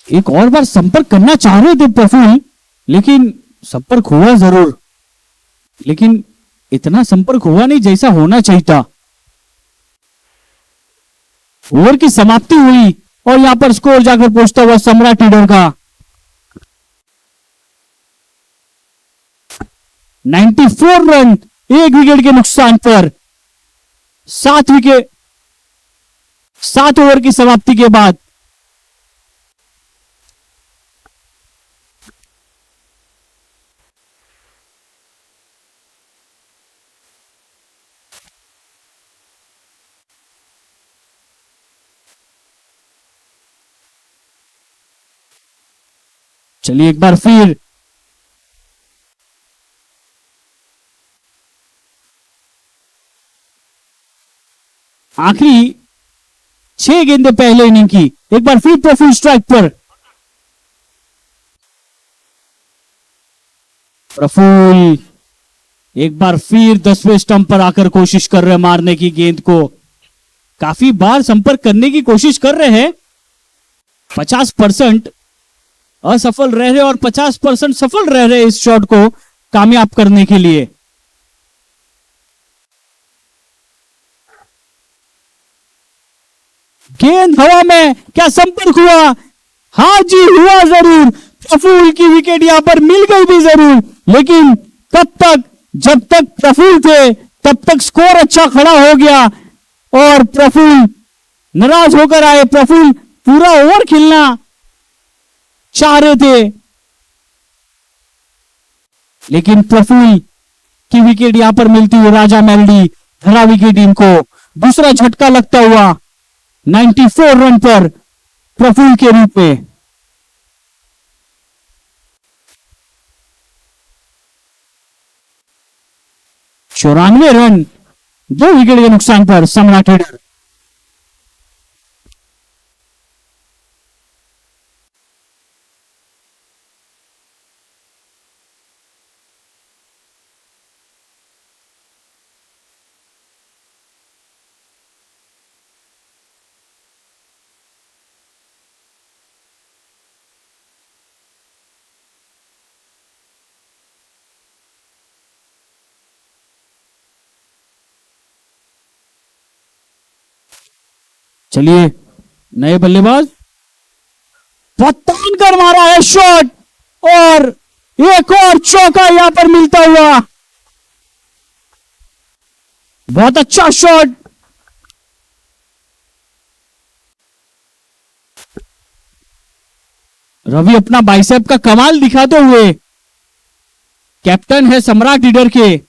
एक और बार संपर्क करना चाह रहे थे प्रफुल्ल, लेकिन संपर्क हुआ जरूर, लेकिन इतना संपर्क हुआ नहीं जैसा होना चाहिए था। ओवर की समाप्ति हुई और यहां पर स्कोर जाकर पहुंचता हुआ सम्राट लीडर का 94 रन, 1 विकेट के नुकसान पर 7 ओवर की समाप्ति के बाद। चलिए एक बार फिर आखिरी 6 गेंदें पहले इनिंग की, एक बार फिर प्रफुल्ल स्ट्राइक पर। प्रफुल्ल एक बार फिर 10वें स्टंप पर आकर कोशिश कर रहे हैं मारने की गेंद को, काफी बार संपर्क करने की कोशिश कर रहे हैं। 50% असफल रह रहे और 50% सफल रह रहे इस शॉट को कामयाब करने के लिए। गेंद हवा में, क्या संपर्क हुआ? हाँ जी हुआ जरूर। प्रफुल्ल की विकेट यहां पर मिल गई भी जरूर, लेकिन कब तक, जब तक प्रफुल्ल थे तब तक स्कोर अच्छा खड़ा हो गया और प्रफुल्ल नाराज होकर आए। प्रफुल्ल पूरा ओवर खेलना चाह रहे थे, लेकिन प्रफुल्ल की विकेट यहां पर मिलती हुई राजा मेलडी धरावी की टीम को दूसरा झटका लगता हुआ 94 रन पर प्रफुल्ल के रूप में। चौरानवे रन 2 विकेट के नुकसान पर सम्राट लीडर। चलिए नए बल्लेबाज, पत्तान कर मारा है शॉट और एक और चौका यहां पर मिलता हुआ। बहुत अच्छा शॉट, रवि अपना बाइसेप का कमाल दिखाते हुए, कैप्टन है सम्राट लीडर के,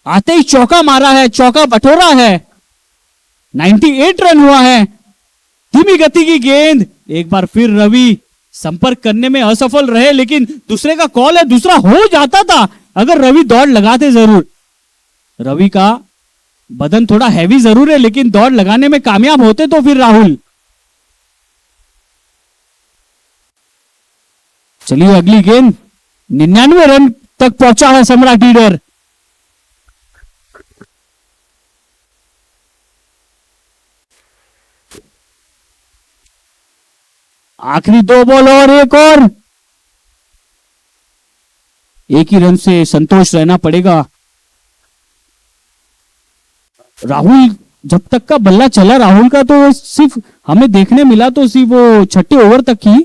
आते ही चौका मारा है, चौका बटोरा है। 98 रन हुआ है। धीमी गति की गेंद, एक बार फिर रवि संपर्क करने में असफल रहे, लेकिन दूसरे का कॉल है, दूसरा हो जाता था अगर रवि दौड़ लगाते जरूर। रवि का बदन थोड़ा हैवी जरूर है, लेकिन दौड़ लगाने में कामयाब होते तो फिर राहुल। चलिए अगली गेंद, 99 रन तक पहुंचा है सम्राट लीडर। आखिरी 2 बॉल और एक ही रन से संतोष रहना पड़ेगा। राहुल, जब तक का बल्ला चला राहुल का, तो सिर्फ हमें देखने मिला तो सिर्फ वो छठे ओवर तक ही,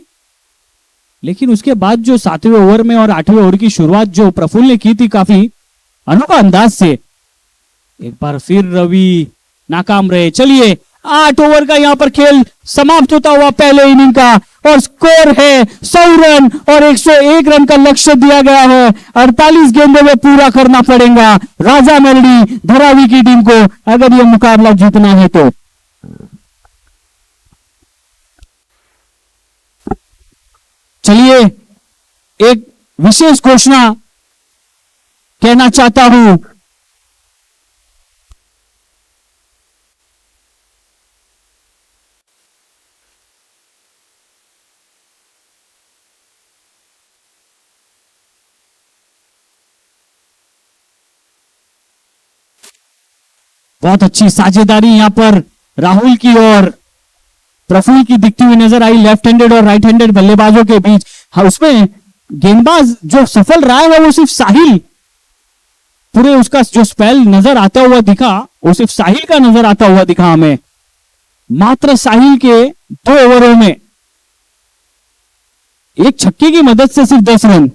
लेकिन उसके बाद जो 7वें ओवर में और 8वें ओवर की शुरुआत जो प्रफुल्ल ने की थी काफी अनोखा अंदाज से, एक बार फिर रवि नाकाम रहे। चलिए 8 ओवर का यहां पर खेल समाप्त होता हुआ पहले इनिंग का, और स्कोर है 100 रन और 101 रन का लक्ष्य दिया गया है। 48 गेंदों में पूरा करना पड़ेगा राजा मेलडी धरावी की टीम को अगर यह मुकाबला जीतना है तो। चलिए एक विशेष घोषणा कहना चाहता हूं। बहुत अच्छी साझेदारी यहां पर राहुल की और प्रफुल्ल की दिखती हुई नजर आई, लेफ्ट हैंडेड और राइट हैंडेड बल्लेबाजों के बीच। हाँ, उसमें गेंदबाज जो सफल रहा है वो सिर्फ साहिल, पूरे उसका जो स्पेल नजर आता हुआ दिखा वो सिर्फ साहिल का नजर आता हुआ दिखा हमें। मात्र साहिल के 2 ओवरों में एक छक्के की मदद से सिर्फ 10 रन।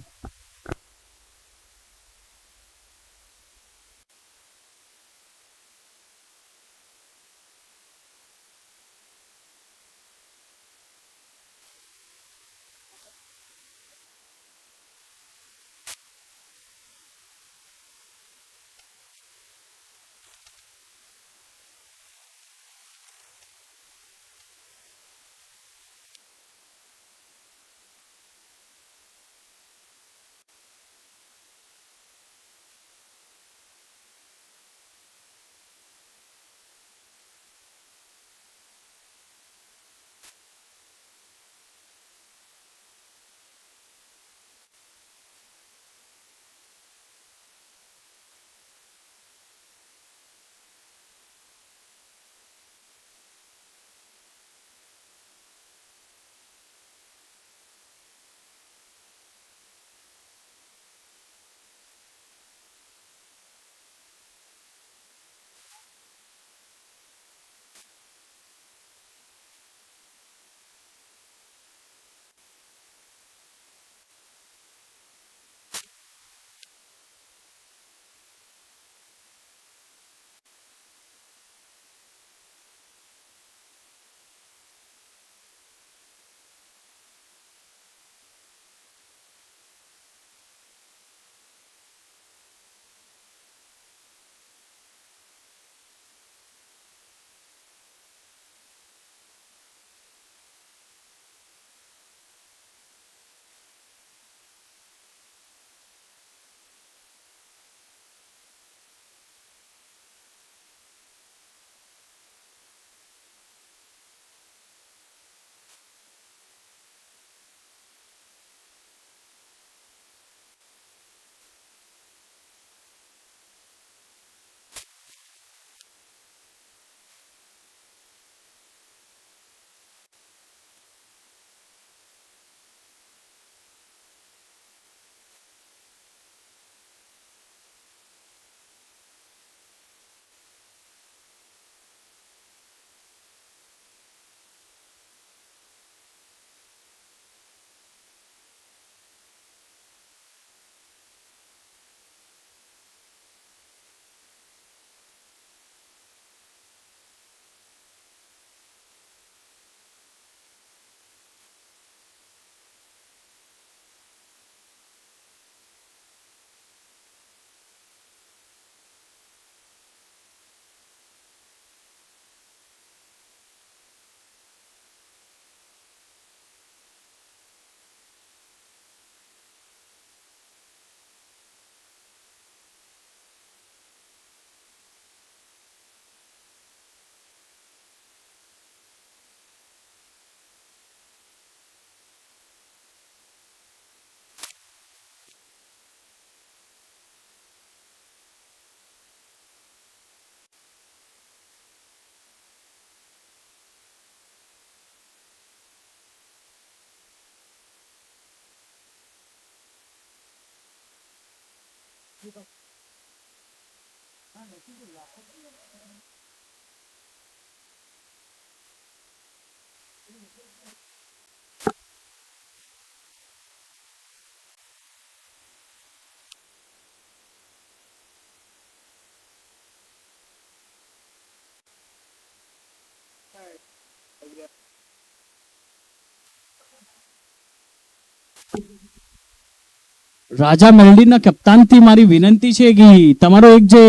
રાજા મેલડીના કપ્તાનથી મારી વિનંતી છે કે તમારો એક જે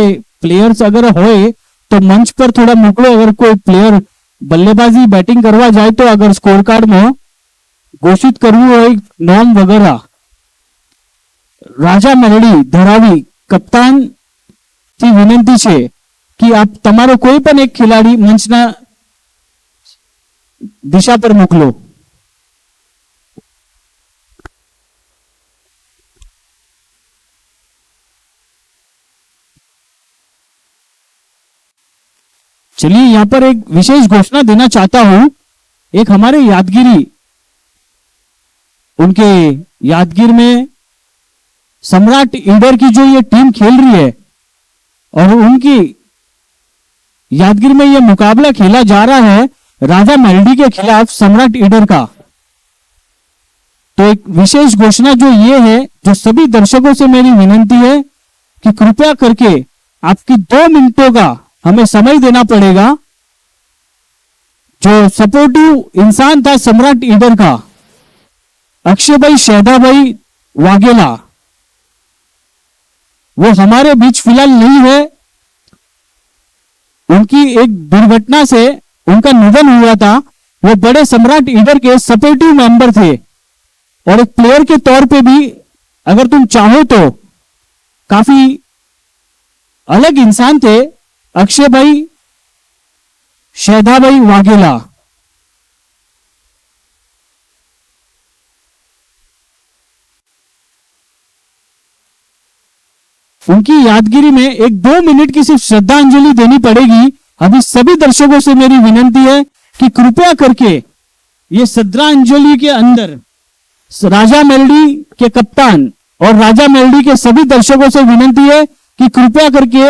પ્લેયર્સ અગર હોય તો મંચ પર થોડા મોકલો. અગર કોઈ પ્લેયર બલ્લેબાજી બેટિંગ કરવા જાય તો અગર સ્કોર કાર્ડમાં ઘોષિત કરવું હોય નોમ વગેરે. રાજા મેલડી ધરાવી કપ્તાન થી વિનંતી છે કે આપ તમારો કોઈ પણ એક ખેલાડી મંચના દિશા પર મોકલો. चलिए यहाँ पर एक विशेष घोषणा देना चाहता हूं. एक हमारे यादगिरी उनके यादगिर में सम्राट ईडर की जो ये टीम खेल रही है और उनकी यादगिर में ये मुकाबला खेला जा रहा है राजा मेलडी के खिलाफ सम्राट ईडर का. तो एक विशेष घोषणा जो ये है, जो सभी दर्शकों से मेरी विनंती है कि कृपया करके आपकी 2 मिनटों का हमें समय देना पड़ेगा. जो सपोर्टिव इंसान था सम्राट ईडर का, अक्षय भाई शहदा भाई वाघेला, वो हमारे बीच फिलहाल नहीं है. उनकी एक दुर्घटना से उनका निधन हुआ था. वो बड़े सम्राट ईडर के सपोर्टिव मेंबर थे और एक प्लेयर के तौर पे भी अगर तुम चाहो तो काफी अलग इंसान थे अक्षय भाई शहदा भाई वाघेला. उनकी यादगिरी में एक 2 मिनट की सिर्फ श्रद्धांजलि देनी पड़ेगी. अभी सभी दर्शकों से मेरी विनंती है कि कृपया करके ये श्रद्धांजलि के अंदर राजा मेलडी के कप्तान और राजा मेलडी के सभी दर्शकों से विनंती है कि कृपया करके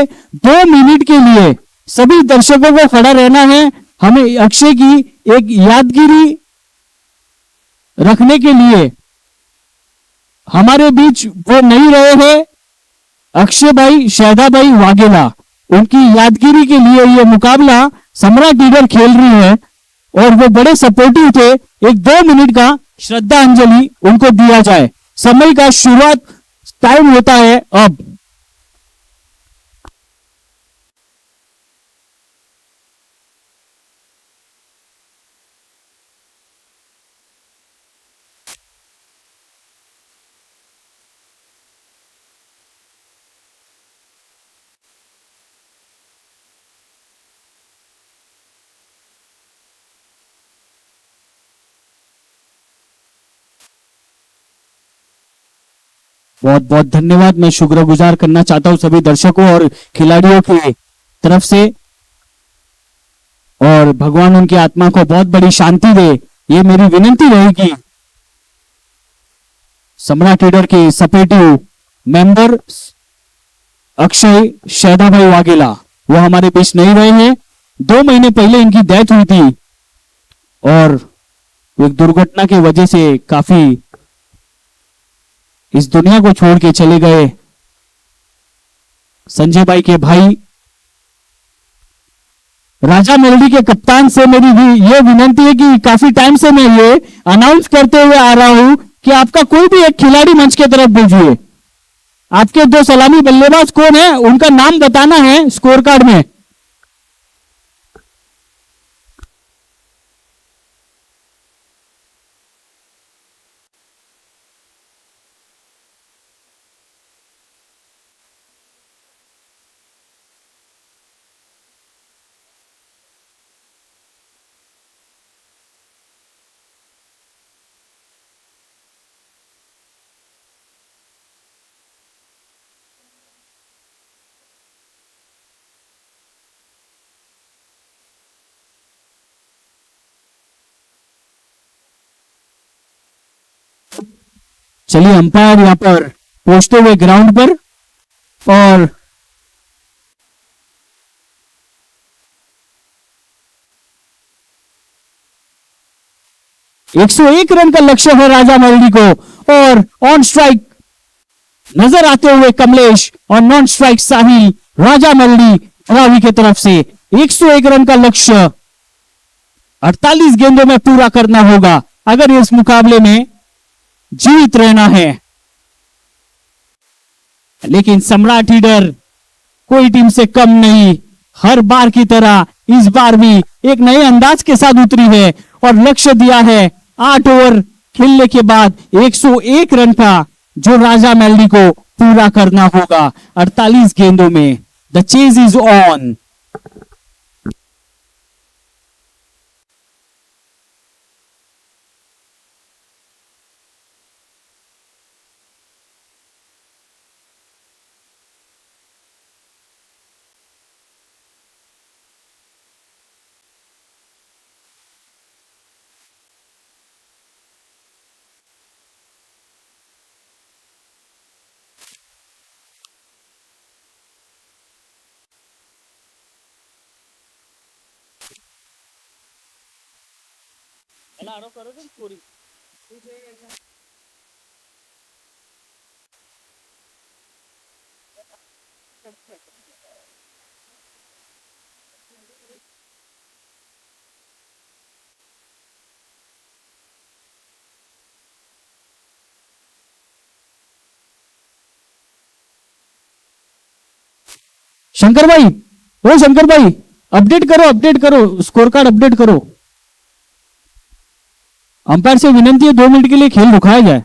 2 मिनट के लिए सभी दर्शकों को खड़ा रहना है. हमें अक्षय की एक यादगिरी रखने के लिए हमारे बीच वो नहीं रहे हैं अक्षय भाई शहदा भाई वाघेला. उनकी यादगिरी के लिए ये मुकाबला सम्राट ईडर खेल रही है और वो बड़े सपोर्टिव थे. एक 2 मिनट का श्रद्धांजलि उनको दिया जाए. समय का शुरुआत टाइम होता है अब. बहुत बहुत धन्यवाद. मैं शुक्रगुजार करना चाहता हूं सभी दर्शकों और खिलाड़ियों की तरफ से, और भगवान उनकी आत्मा को बहुत बड़ी शांति दे, ये मेरी विनंती रहेगी. सम्राट ईडर के सपोर्टिव मेंबर अक्षय शहदा भाई वाघेला वो हमारे बीच नहीं रहे हैं. 2 महीने पहले इनकी डेथ हुई थी और एक दुर्घटना की वजह से काफी इस दुनिया को छोड़ के चले गए. संजय भाई के भाई राजा मेलडी के कप्तान से मेरी भी ये विनंती है कि काफी टाइम से मैं ये अनाउंस करते हुए आ रहा हूं कि आपका कोई भी एक खिलाड़ी मंच की तरफ भेजिए. आपके 2 सलामी बल्लेबाज कौन है उनका नाम बताना है स्कोर कार्ड में. चलिए अंपायर यहां पर पहुंचते हुए ग्राउंड पर और 101 रन का लक्ष्य है राजा मेलडी को। और ऑन स्ट्राइक नजर आते हुए कमलेश और नॉन स्ट्राइक साहिल, राजा मेलडी रावी की तरफ से 101 रन का लक्ष्य 48 गेंदों में पूरा करना होगा अगर इस मुकाबले में जीवित रहना है। लेकिन सम्राट लीडर कोई टीम से कम नहीं, हर बार की तरह इस बार भी एक नए अंदाज के साथ उतरी है और लक्ष्य दिया है 8 ओवर खेलने के बाद 101 रन का, जो राजा मेलडी को पूरा करना होगा 48 गेंदों में। The chase is on. Shankar भाई, ओ शंकर भाई, अपडेट करो स्कोर कार्ड अपडेट करो। अंपायर से विनंती है 2 मिनट के लिए खेल रुकाया जाए।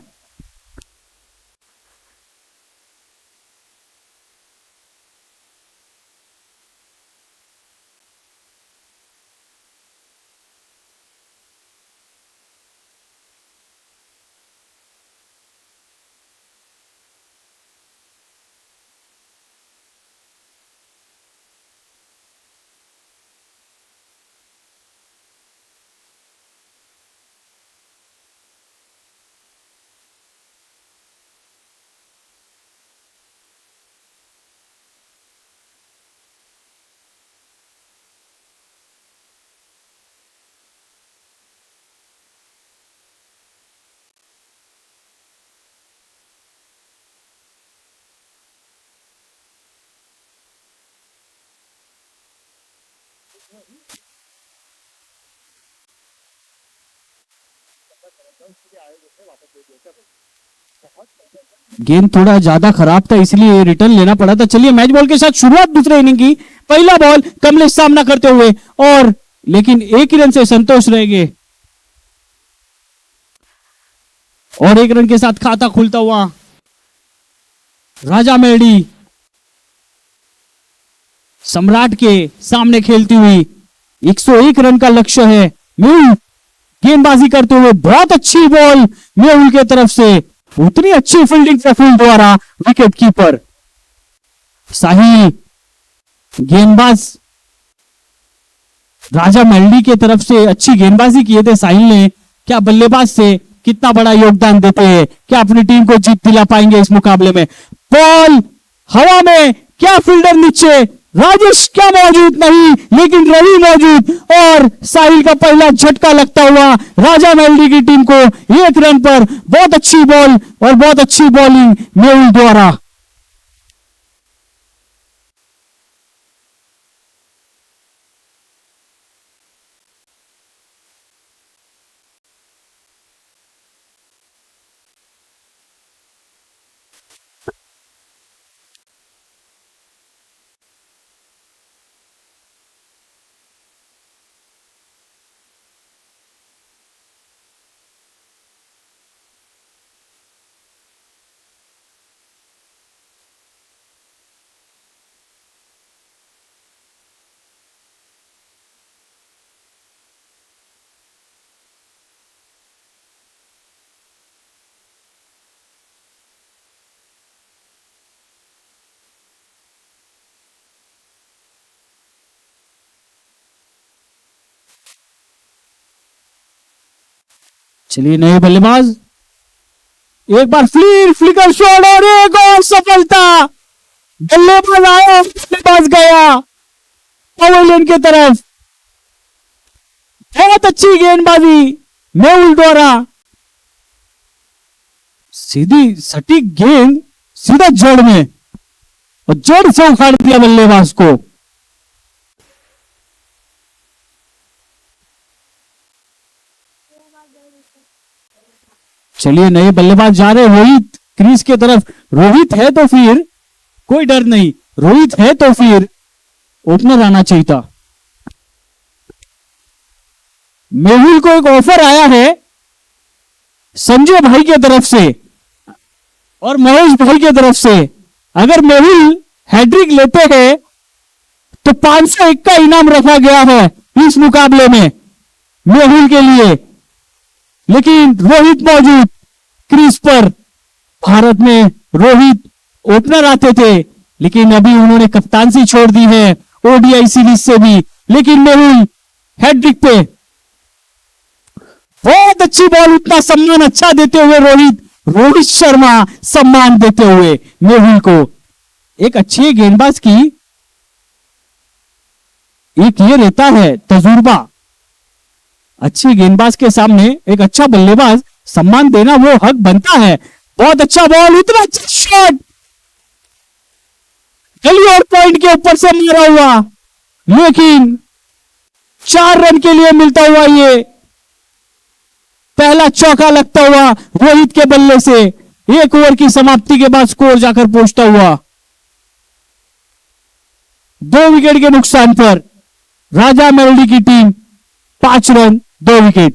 गेंद थोड़ा ज्यादा खराब था इसलिए रिटर्न लेना पड़ा था। चलिए मैच बॉल के साथ शुरुआत दूसरे इनिंग की। पहला बॉल कमलेश सामना करते हुए और लेकिन 1 ही रन से संतोष रहेंगे और 1 रन के साथ खाता खुलता हुआ राजा मेलडी सम्राट के सामने खेलती हुई 101 रन का लक्ष्य है। मेहुल गेंदबाजी करते हुए बहुत अच्छी बॉल मेहुल के तरफ से, उतनी अच्छी फील्डिंग प्रफुल्ल द्वारा विकेट कीपर साहिल गेंदबाज राजा मेलडी के तरफ से अच्छी गेंदबाजी किए थे साहिल ने। क्या बल्लेबाज से कितना बड़ा योगदान देते हैं, क्या अपनी टीम को जीत दिला पाएंगे इस मुकाबले में। बॉल हवा में, क्या फील्डर नीचे, राजेश क्या मौजूद नहीं लेकिन रवि मौजूद और साहिल का पहला झटका लगता हुआ राजा मेलडी की टीम को 1 रन पर। बहुत अच्छी बॉल और बहुत अच्छी बॉलिंग मेहुल द्वारा। चलिए नए बल्लेबाज, एक बार फ्लिकर शॉट और एक और सफलता। बल्लेबाज आया, बल्लेबाज गया पवेलियन की तरफ। बहुत अच्छी गेंदबाजी मेहुल द्वारा, सीधी सटीक गेंद सीधा जड़ में, और जड़ से उखाड़ दिया बल्लेबाज को। चलिए नए बल्लेबाज जा रहे रोहित क्रीज की तरफ। रोहित है तो फिर कोई डर नहीं, रोहित है तो फिर ओपनर आना चाहिए था। मेहुल को एक ऑफर आया है संजय भाई की तरफ से और महेश भाई की तरफ से। अगर मेहुल हैट्रिक लेते हैं तो 501 का इनाम रखा गया है इस मुकाबले में मेहुल के लिए, लेकिन रोहित मौजूद क्रीज पर। भारत में रोहित ओपनर आते थे, लेकिन अभी उन्होंने कप्तानसी छोड़ दी है ओडीआई सीरीज से भी। लेकिन मेहुल हैट्रिक पे, बहुत अच्छी बॉल, उतना सम्मान अच्छा देते हुए रोहित शर्मा सम्मान देते हुए मेहुल को। एक अच्छे गेंदबाज की एक ये रहता है तजुर्बा, अच्छी गेंदबाज के सामने एक अच्छा बल्लेबाज सम्मान देना वो हक बनता है। बहुत अच्छा बॉल, उतना अच्छा शॉट, गली और पॉइंट के ऊपर से मारा हुआ, लेकिन 4 रन के लिए मिलता हुआ ये पहला चौका लगता हुआ रोहित के बल्ले से। 1 ओवर की समाप्ति के बाद स्कोर जाकर पहुंचता हुआ 2 विकेट के नुकसान पर राजा मेलडी की टीम 5 रन 2 विकेट।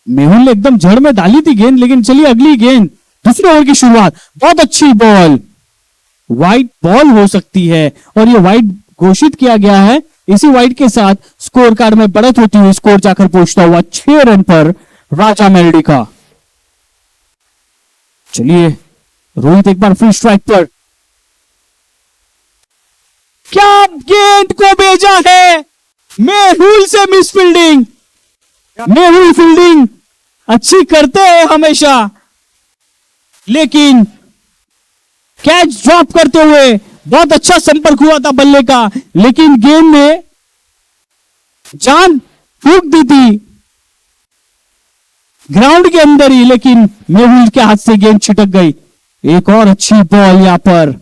मेहुल ने एकदम जड़ में डाली थी गेंद, लेकिन चलिए अगली गेंद, दूसरे ओवर की शुरुआत। बहुत अच्छी बॉल, वाइड बॉल हो सकती है और ये वाइड घोषित किया गया है। इसी वाइड के साथ स्कोर कार्ड में बढ़त होती हुई स्कोर जाकर पहुंचता हुआ 6 रन पर राजा मेलडी का। चलिए रोहित एक बार फिर स्ट्राइक पर, क्या गेंद को भेजा है, मेहुल से मिस फील्डिंग। मेहुल फील्डिंग अच्छी करते हैं हमेशा, लेकिन कैच ड्रॉप करते हुए बहुत अच्छा संपर्क हुआ था बल्ले का, लेकिन गेंद में जान फूंक दी थी ग्राउंड के अंदर ही, लेकिन मेहुल के हाथ से गेंद छिटक गई। एक और अच्छी बॉल यहां पर,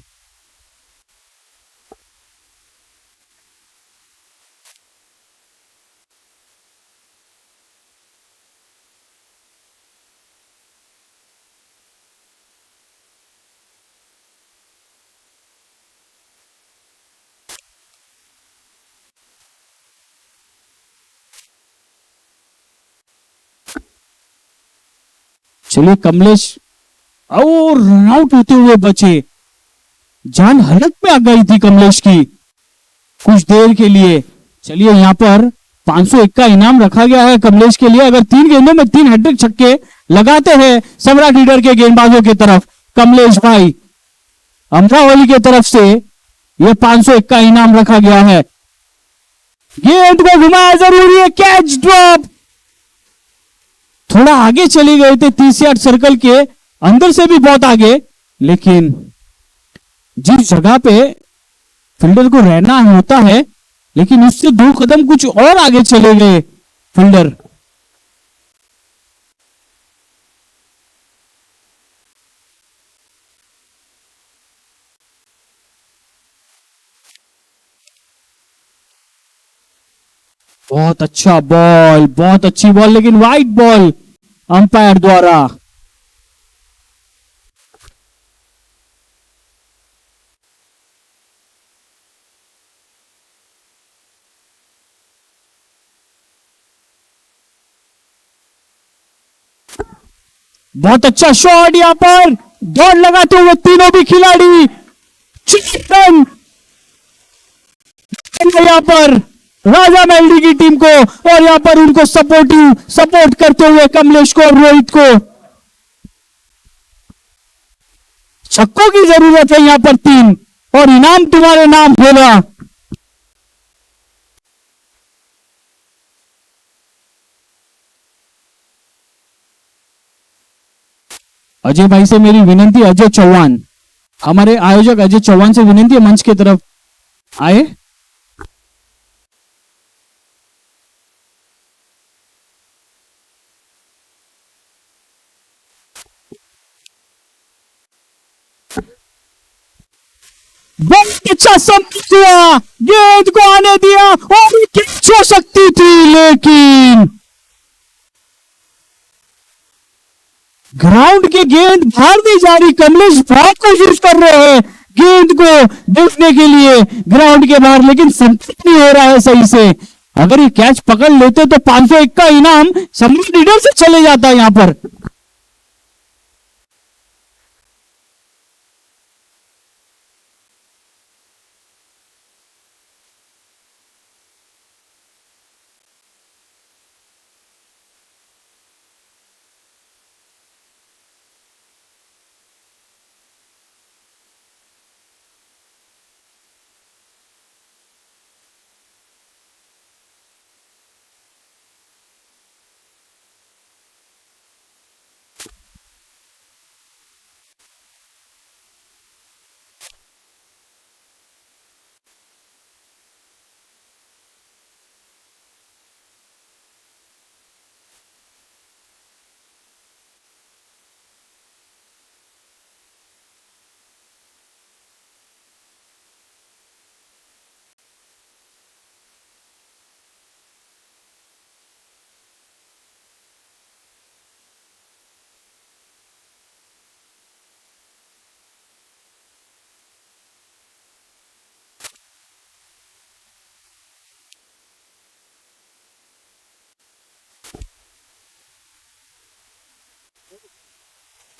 चलिए कमलेश और रन आउट होते हुए बचे। जान हलक में आ गई थी कमलेश की कुछ देर के लिए। चलिए यहां पर 501 का इनाम रखा गया है कमलेश के लिए। अगर 3 गेंदों में 3 हैट्रिक छक्के लगाते हैं सम्राट लीडर के गेंदबाजों की तरफ कमलेश भाई, अमरावली की तरफ से यह 501 का इनाम रखा गया है। गेंद को घुमाया जरूरी है, कैच ड्रॉप, थोड़ा आगे चले गए थे 30 यार्ड सर्कल के अंदर से भी बहुत आगे, लेकिन जिस जगह पे फील्डर को रहना होता है, लेकिन उससे 2 कदम कुछ और आगे चले गए फील्डर। बहुत अच्छा बॉल, बहुत अच्छी बॉल, लेकिन वाइड बॉल अंपायर द्वारा। बहुत अच्छा शॉट यहां पर, दौड़ लगाते हुए तीनों भी खिलाड़ी, यहां पर राजा मेलडी की टीम को, और यहां पर उनको सपोर्ट करते हुए कमलेश को और रोहित को। छक्कों की जरूरत है यहां पर 3, और इनाम तुम्हारे नाम होगा। अजय भाई से मेरी विनंती, अजय चौहान, हमारे आयोजक अजय चौहान से विनंती है मंच की तरफ आए। बहुत अच्छा संपर्क हुआ, गेंद को आने दिया और कैच हो सकती थी, लेकिन ग्राउंड की गेंद बाहर नहीं जा रही। कमलेश बहुत कोशिश कर रहे हैं गेंद को देखने के लिए ग्राउंड के बाहर, लेकिन संपर्क नहीं हो रहा है सही से। अगर ये कैच पकड़ लेते तो 501 का इनाम सम्राट लीडर से चले जाता है यहां पर।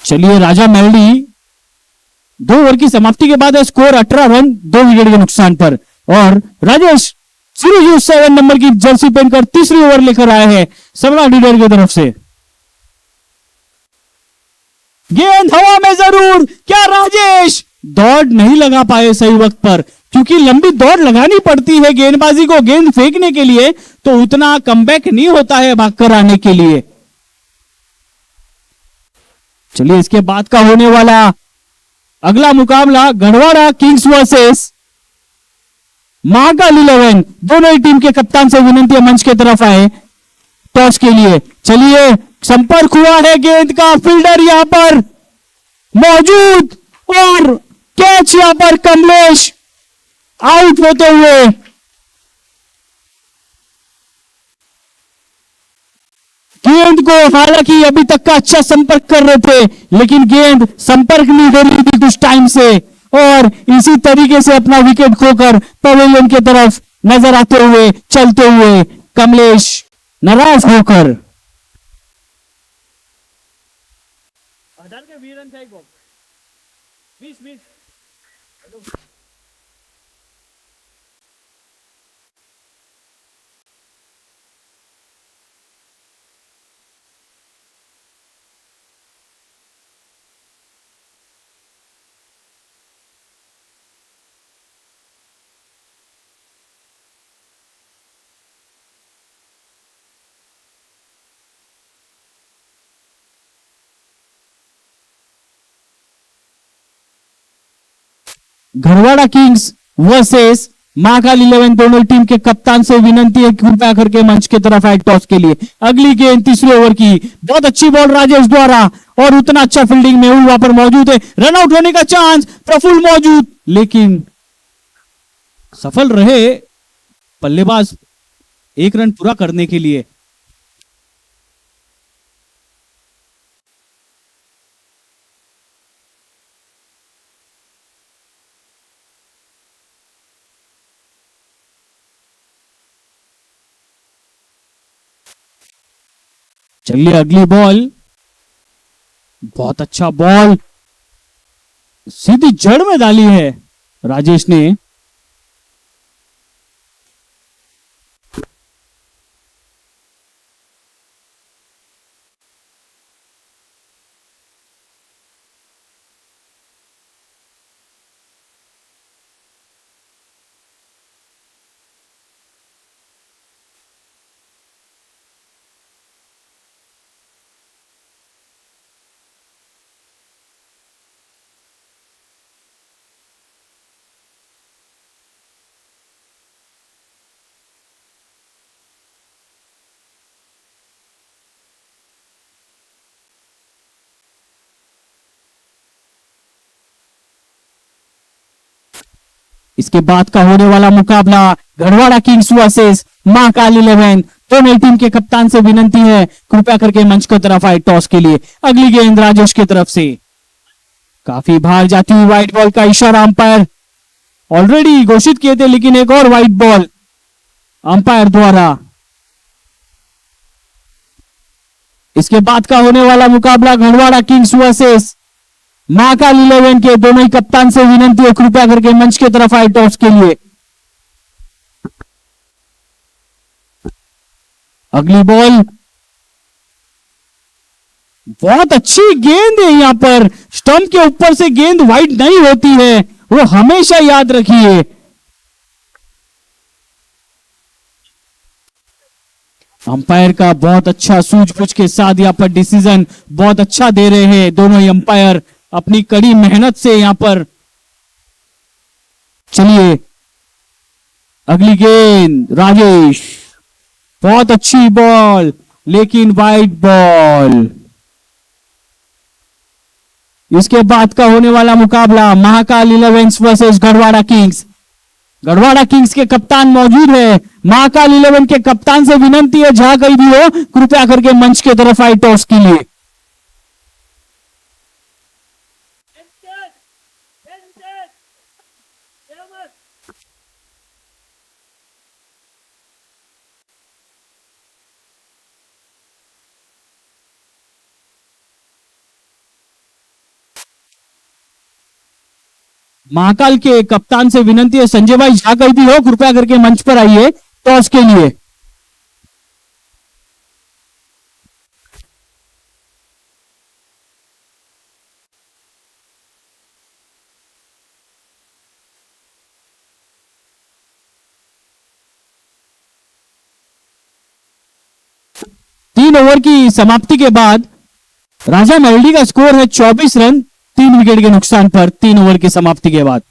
चलिए, राजा मेलडी 2 ओवर की समाप्ति के बाद है स्कोर 18 रन 2 विकेट के नुकसान पर। और राजेश 007 नंबर की जर्सी पहनकर तीसरी ओवर लेकर आए हैं सम्राट लीडर की तरफ से। गेंद हवा में जरूर, क्या राजेश दौड़ नहीं लगा पाए सही वक्त पर, क्योंकि लंबी दौड़ लगानी पड़ती है गेंदबाजी को गेंद फेंकने के लिए, तो उतना कमबैक नहीं होता है भागकर आने के लिए। चलिए, इसके बाद का होने वाला अगला मुकाबला गढ़वाड़ा किंग्स वर्सेस महाकाल 11। दोनों ही टीम के कप्तान से विनंती है मंच की तरफ आए टॉस के लिए। चलिए, संपर्क हुआ है गेंद का, फील्डर यहां पर मौजूद और कैच यहां पर कमलेश आउट होते हुए। गेंद को हालांकि अभी तक का अच्छा संपर्क कर रहे थे, लेकिन गेंद संपर्क नहीं हो रही थी कुछ टाइम से, और इसी तरीके से अपना विकेट खोकर पवेलियन की तरफ नजर आते हुए चलते हुए कमलेश नाराज होकर। घरवाड़ा किंग्स वर्सेस महाकाल 11, दोनों टीम के कप्तान से विनंती है कृपया करके मंच की तरफ आए टॉस के लिए। अगली गेंद तीसरे ओवर की, बहुत अच्छी बॉल राजेश द्वारा, और उतना अच्छा फील्डिंग मेहुल वहां पर मौजूद है, रन आउट होने का चांस, प्रफुल्ल मौजूद, लेकिन सफल रहे बल्लेबाज 1 रन पूरा करने के लिए। चलिए, अगली बॉल, बहुत अच्छा बॉल सीधी जड़ में डाली है राजेश ने। इसके बाद का होने वाला मुकाबला गढ़वाड़ा किंग्स वर्सेस महाकाल 11। तो मेरी टीम के कप्तान से विनंती है कृपया करके मंच की तरफ आए टॉस के लिए। अगली गेंद राजेश की तरफ से काफी बाहर जाती हुई व्हाइट बॉल का इशारा अंपायर ऑलरेडी घोषित किए थे, लेकिन एक और व्हाइट बॉल अंपायर द्वारा। इसके बाद का होने वाला मुकाबला गढ़वाड़ा किंग्स वर्सेस महाकाल 11 के दोनों ही कप्तान से विनंती है कृपया करके मंच की तरफ आए टॉस के लिए। अगली बॉल बहुत अच्छी गेंद है, यहां पर स्टंप के ऊपर से गेंद वाइड नहीं होती है, वो हमेशा याद रखिए। अंपायर का बहुत अच्छा सूझबूझ के साथ यहां पर डिसीजन बहुत अच्छा दे रहे हैं दोनों ही अंपायर अपनी कड़ी मेहनत से यहां पर। चलिए अगली गेंद राजेश, बहुत अच्छी बॉल लेकिन वाइड बॉल। इसके बाद का होने वाला मुकाबला Mahakal 11 versus Garhwara Kings. Garhwara Kings के कप्तान मौजूद है, महाकाल 11 के कप्तान से विनंती है जहां कहीं भी हो कृपया करके मंच की तरफ आए टॉस के लिए। महाकाल के कप्तान से विनंती है संजय भाई जहां कहीं भी हो कृपया करके मंच पर आइए टॉस के लिए। तीन ओवर की समाप्ति के बाद राजा मेलडी का स्कोर है 24 रन 3 विकेट के नुकसान पर 3 ओवर की समाप्ति के बाद।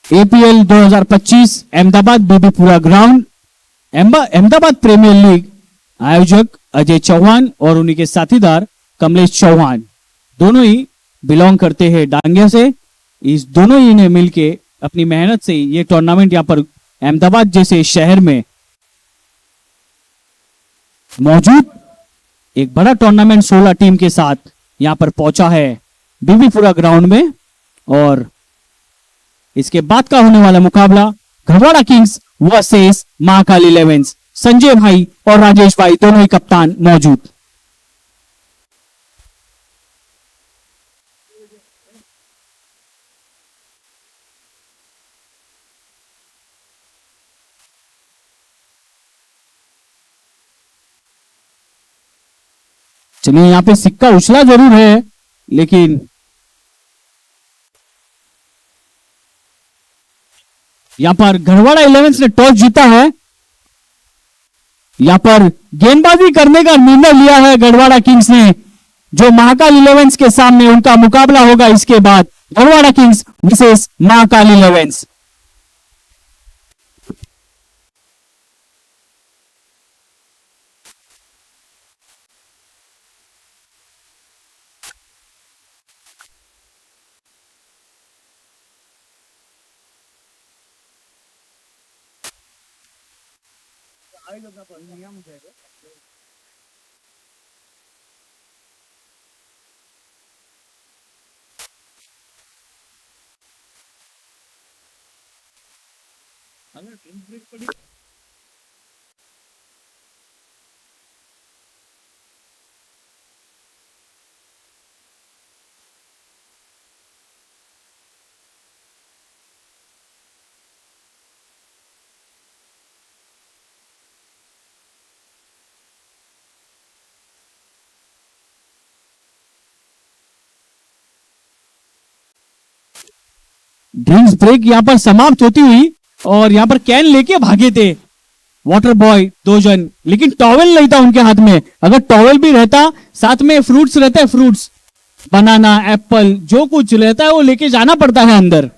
APL 2025 Ahmedabad Bibipura ground, Ahmedabad premier league आयोजक अजय चौहान और उन्हीं के साथीदार कमलेश चौहान दोनों ही बिलोंग करते हैं डांगिया से। इस दोनों ही ने मिलके अपनी मेहनत से ये टूर्नामेंट यहां पर अहमदाबाद जैसे शहर में मौजूद एक बड़ा टूर्नामेंट 16 टीम के साथ यहां पर पहुंचा है बीबीपुरा ग्राउंड में। और इसके बाद का होने वाला मुकाबला गढ़वाड़ा किंग्स वर्सेस महाकाल 11। संजय भाई और राजेश भाई दोनों ही कप्तान मौजूद। चलिए यहां पे सिक्का उछला जरूर है, लेकिन यहां पर गढ़वाड़ा 11 ने टॉस जीता है। यहां पर गेंदबाजी करने का निर्णय लिया है गढ़वाड़ा किंग्स ने, जो महाकाल 11 के सामने उनका मुकाबला होगा। इसके बाद Gadhwada kings versus Mahakal 11। Drinks break यहां पर समाप्त होती हुई और यहां पर कैन लेके भागे थे वाटर बॉय 2 जन, लेकिन टॉवेल नहीं था उनके हाथ में। अगर टॉवेल भी रहता, साथ में फ्रूट्स रहते हैं, फ्रूट्स बनाना एप्पल जो कुछ रहता है वो लेके जाना पड़ता है अंदर।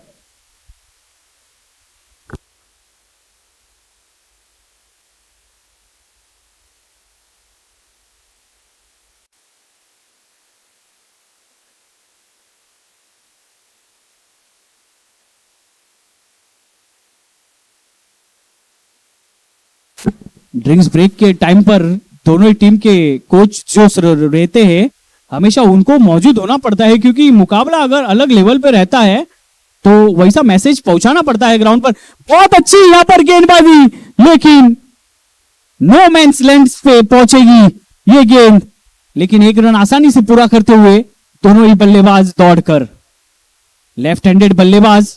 ड्रिंक्स ब्रेक के टाइम पर दोनों ही टीम के कोच जो रहते हैं हमेशा उनको मौजूद होना पड़ता है, क्योंकि मुकाबला अगर अलग लेवल पे रहता है तो वैसा मैसेज पहुंचाना पड़ता है ग्राउंड पर। बहुत अच्छी यहां पर गेंदबाजी, लेकिन नो मैंस लैंड पे पहुंचेगी ये गेंद, लेकिन एक रन आसानी से पूरा करते हुए दोनों ही बल्लेबाज दौड़कर। लेफ्ट हैंडेड बल्लेबाज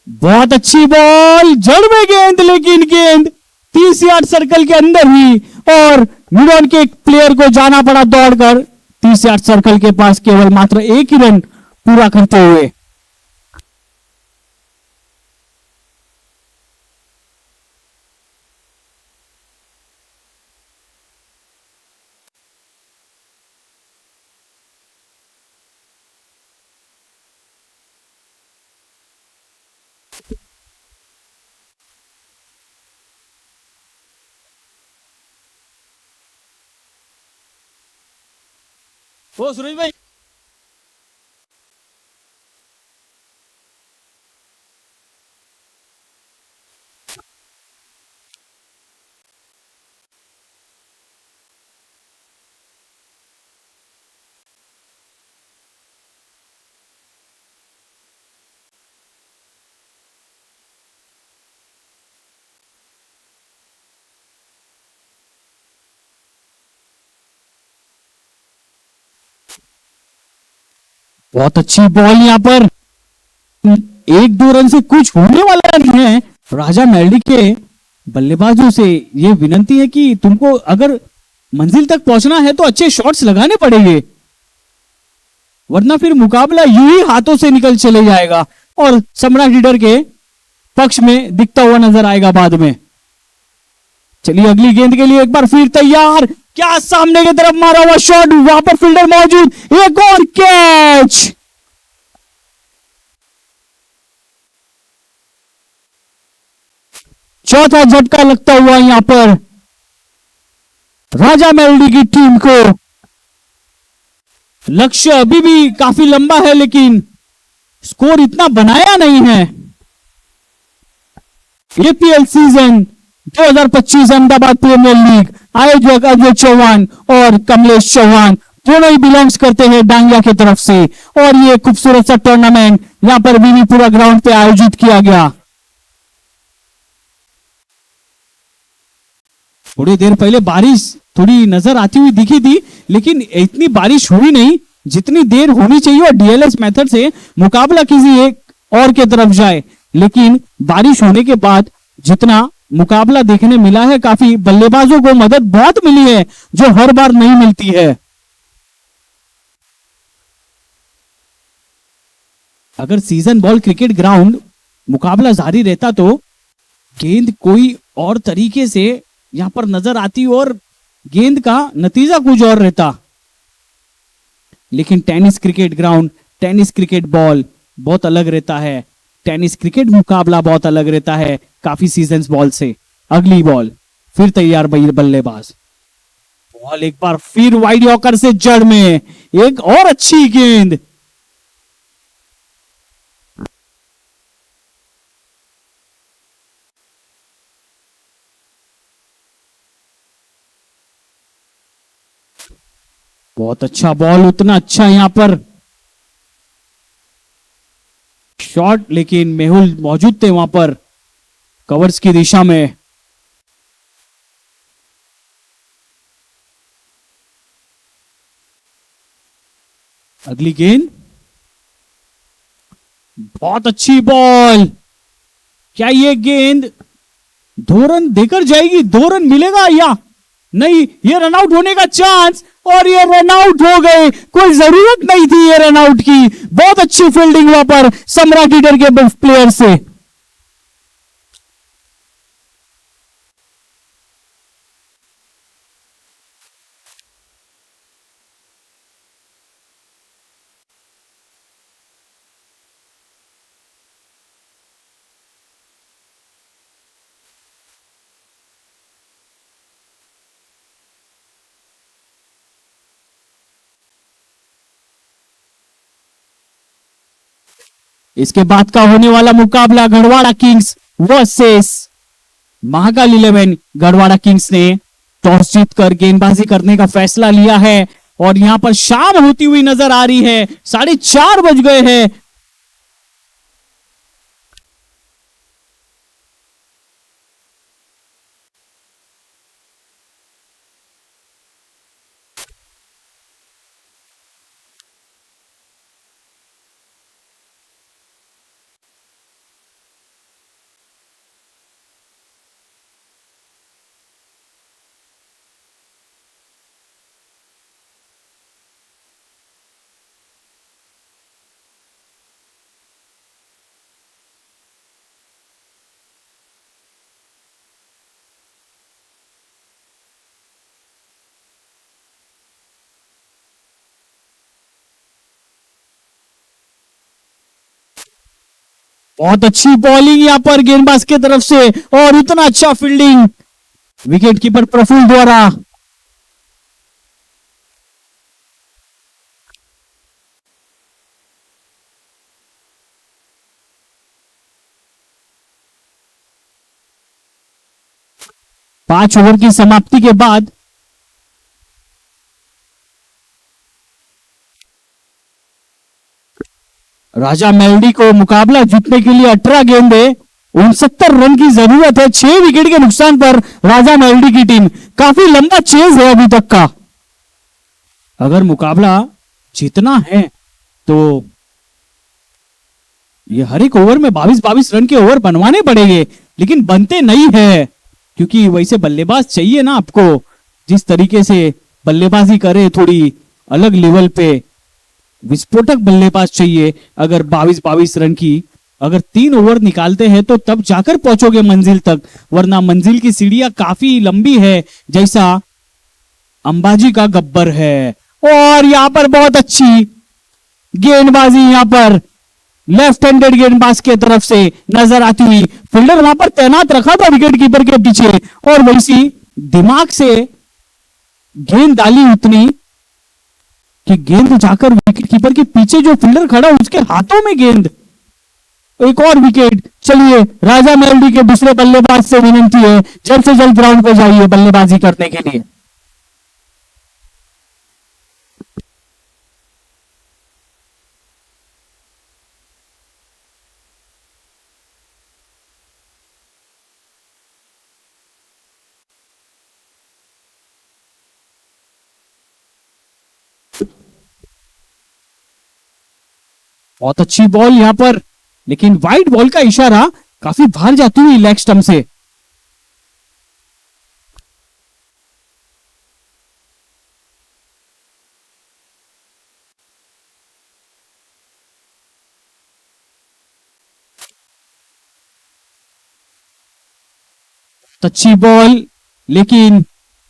बहुत अच्छी बॉल, जड़ में गेंद, लेकिन गेंद 30 यार्ड सर्कल के अंदर ही, और मिड ऑन के एक प्लेयर को जाना पड़ा दौड़कर 30 यार्ड सर्कल के पास केवल मात्र एक ही रन पूरा करते हुए। ओ सुरेश भाई, बहुत अच्छी बॉल यहां पर, एक दो रन से कुछ होने वाला नहीं है। राजा मेलडी के बल्लेबाजों से यह विनती है कि तुमको अगर मंजिल तक पहुंचना है तो अच्छे शॉट्स लगाने पड़ेंगे, वरना फिर मुकाबला यूं ही हाथों से निकल चले जाएगा और सम्राट लीडर के पक्ष में दिखता हुआ नजर आएगा बाद में। चलिए अगली गेंद के लिए एक बार फिर तैयार, क्या सामने की तरफ मारा हुआ शॉट, वहां पर फील्डर मौजूद, एक और कैच। चौथा झटका लगता हुआ यहां पर राजा मेलडी की टीम को। लक्ष्य अभी भी काफी लंबा है, लेकिन स्कोर इतना बनाया नहीं है। APL season 2025 Ahmedabad premier league आयोजक अजय चौहान और कमलेश चौहान दोनों ही बिलोंग्स करते हैं डांगिया की तरफ से, और ये खूबसूरत सा टूर्नामेंट यहां पर बीनीपुरा ग्राउंड पे आयोजित किया गया। थोड़ी देर पहले बारिश थोड़ी नजर आती हुई दिखी थी, लेकिन इतनी बारिश हुई नहीं जितनी देर होनी चाहिए, और डीएलएस मेथड से मुकाबला किसी एक और के तरफ जाए। लेकिन बारिश होने के बाद जितना मुकाबला देखने मिला है, काफी बल्लेबाजों को मदद बहुत मिली है जो हर बार नहीं मिलती है। अगर सीजन बॉल क्रिकेट ग्राउंड मुकाबला जारी रहता तो गेंद कोई और तरीके से यहां पर नजर आती और गेंद का नतीजा कुछ और रहता, लेकिन tennis cricket ground, tennis cricket ball बहुत अलग रहता है, टेनिस क्रिकेट मुकाबला बहुत अलग रहता है काफी सीजन्स बॉल से। अगली बॉल फिर तैयार बल्लेबाज, बॉल एक बार फिर वाइड यॉर्कर से जड़ में, एक और अच्छी गेंद। बहुत अच्छा बॉल, उतना अच्छा यहां पर शॉट, लेकिन मेहुल मौजूद थे वहां पर कवर्स की दिशा में। अगली गेंद, बहुत अच्छी बॉल, क्या ये गेंद 2 रन देकर जाएगी, 2 रन मिलेगा या नहीं? ये रन आउट होने का चांस, और ये रन आउट हो गए, कोई जरूरत नहीं थी ये रन आउट की। बहुत अच्छी फील्डिंग वहां पर सम्राट लीडर के प्लेयर से। इसके बाद का होने वाला मुकाबला Garhwara kings versus Mahakal 11। Garhwara Kings ने टॉस जीतकर गेंदबाजी करने का फैसला लिया है और यहां पर शाम होती हुई नजर आ रही है। 4:30 बज गए हैं। बहुत अच्छी बॉलिंग यहां पर गेंदबाज की तरफ से और इतना अच्छा फील्डिंग विकेट कीपर प्रफुल्ल द्वारा। पांच ओवर की समाप्ति के बाद राजा मेलडी को मुकाबला जीतने के लिए 18 गेंदे 69 रन की जरूरत है। 6 विकेट के नुकसान पर राजा मेलडी की टीम। काफी लंबा चेज है अभी तक का। अगर मुकाबला जीतना है तो ये हर एक ओवर में 22-22 रन के ओवर बनवाने पड़ेंगे, लेकिन बनते नहीं है क्योंकि वैसे बल्लेबाज चाहिए ना आपको, जिस तरीके से बल्लेबाजी करे थोड़ी अलग लेवल पे विस्फोटक बल्लेबाज चाहिए। अगर 22-22 रन की अगर 3 ओवर निकालते हैं तो तब जाकर पहुंचोगे मंजिल तक, वरना मंजिल की सीढ़ियां काफी लंबी है जैसा अंबाजी का गब्बर है। और यहां पर बहुत अच्छी गेंदबाजी यहां पर लेफ्ट हैंडेड गेंदबाज की तरफ से नजर आती हुई। फील्डर वहां पर तैनात रखा था विकेट कीपर के पीछे और वैसी दिमाग से गेंद डाली उतनी कि गेंद जाकर विकेट कीपर के पीछे जो फील्डर खड़ा उसके हाथों में गेंद। एक और विकेट। चलिए राजा मेलडी के दूसरे बल्लेबाज से विनती है जल्द से जल्द ग्राउंड पर जाइए बल्लेबाजी करने के लिए। बहुत अच्छी बॉल यहां पर, लेकिन वाइड बॉल का इशारा काफी बाहर जाती हुई लेग स्टंप से। अच्छी बॉल, लेकिन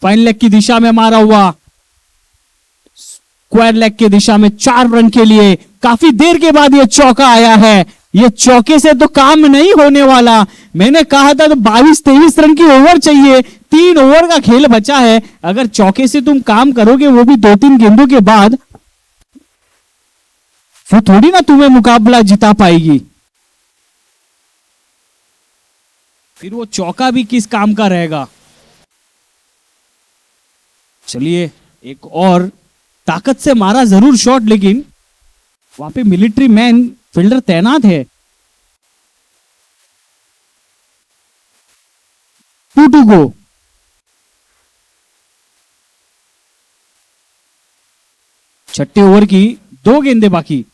फाइन लेग की दिशा में मारा हुआ। स्क्वायर लेग की दिशा में 4 रन के लिए काफी देर के बाद यह चौका आया है। ये चौके से तो काम नहीं होने वाला। मैंने कहा था तो 22-23 रन की ओवर चाहिए, 3 ओवर का खेल बचा है। अगर चौके से तुम काम करोगे वो भी 2-3 गेंदों के बाद, फिर थोड़ी ना तुम्हें मुकाबला जिता पाएगी। फिर वो चौका भी किस काम का रहेगा। चलिए एक और ताकत से मारा जरूर शॉट, लेकिन वहां पे मिलिट्री मैन फील्डर तैनात है। 2-2 को छठे ओवर की 2 गेंदे बाकी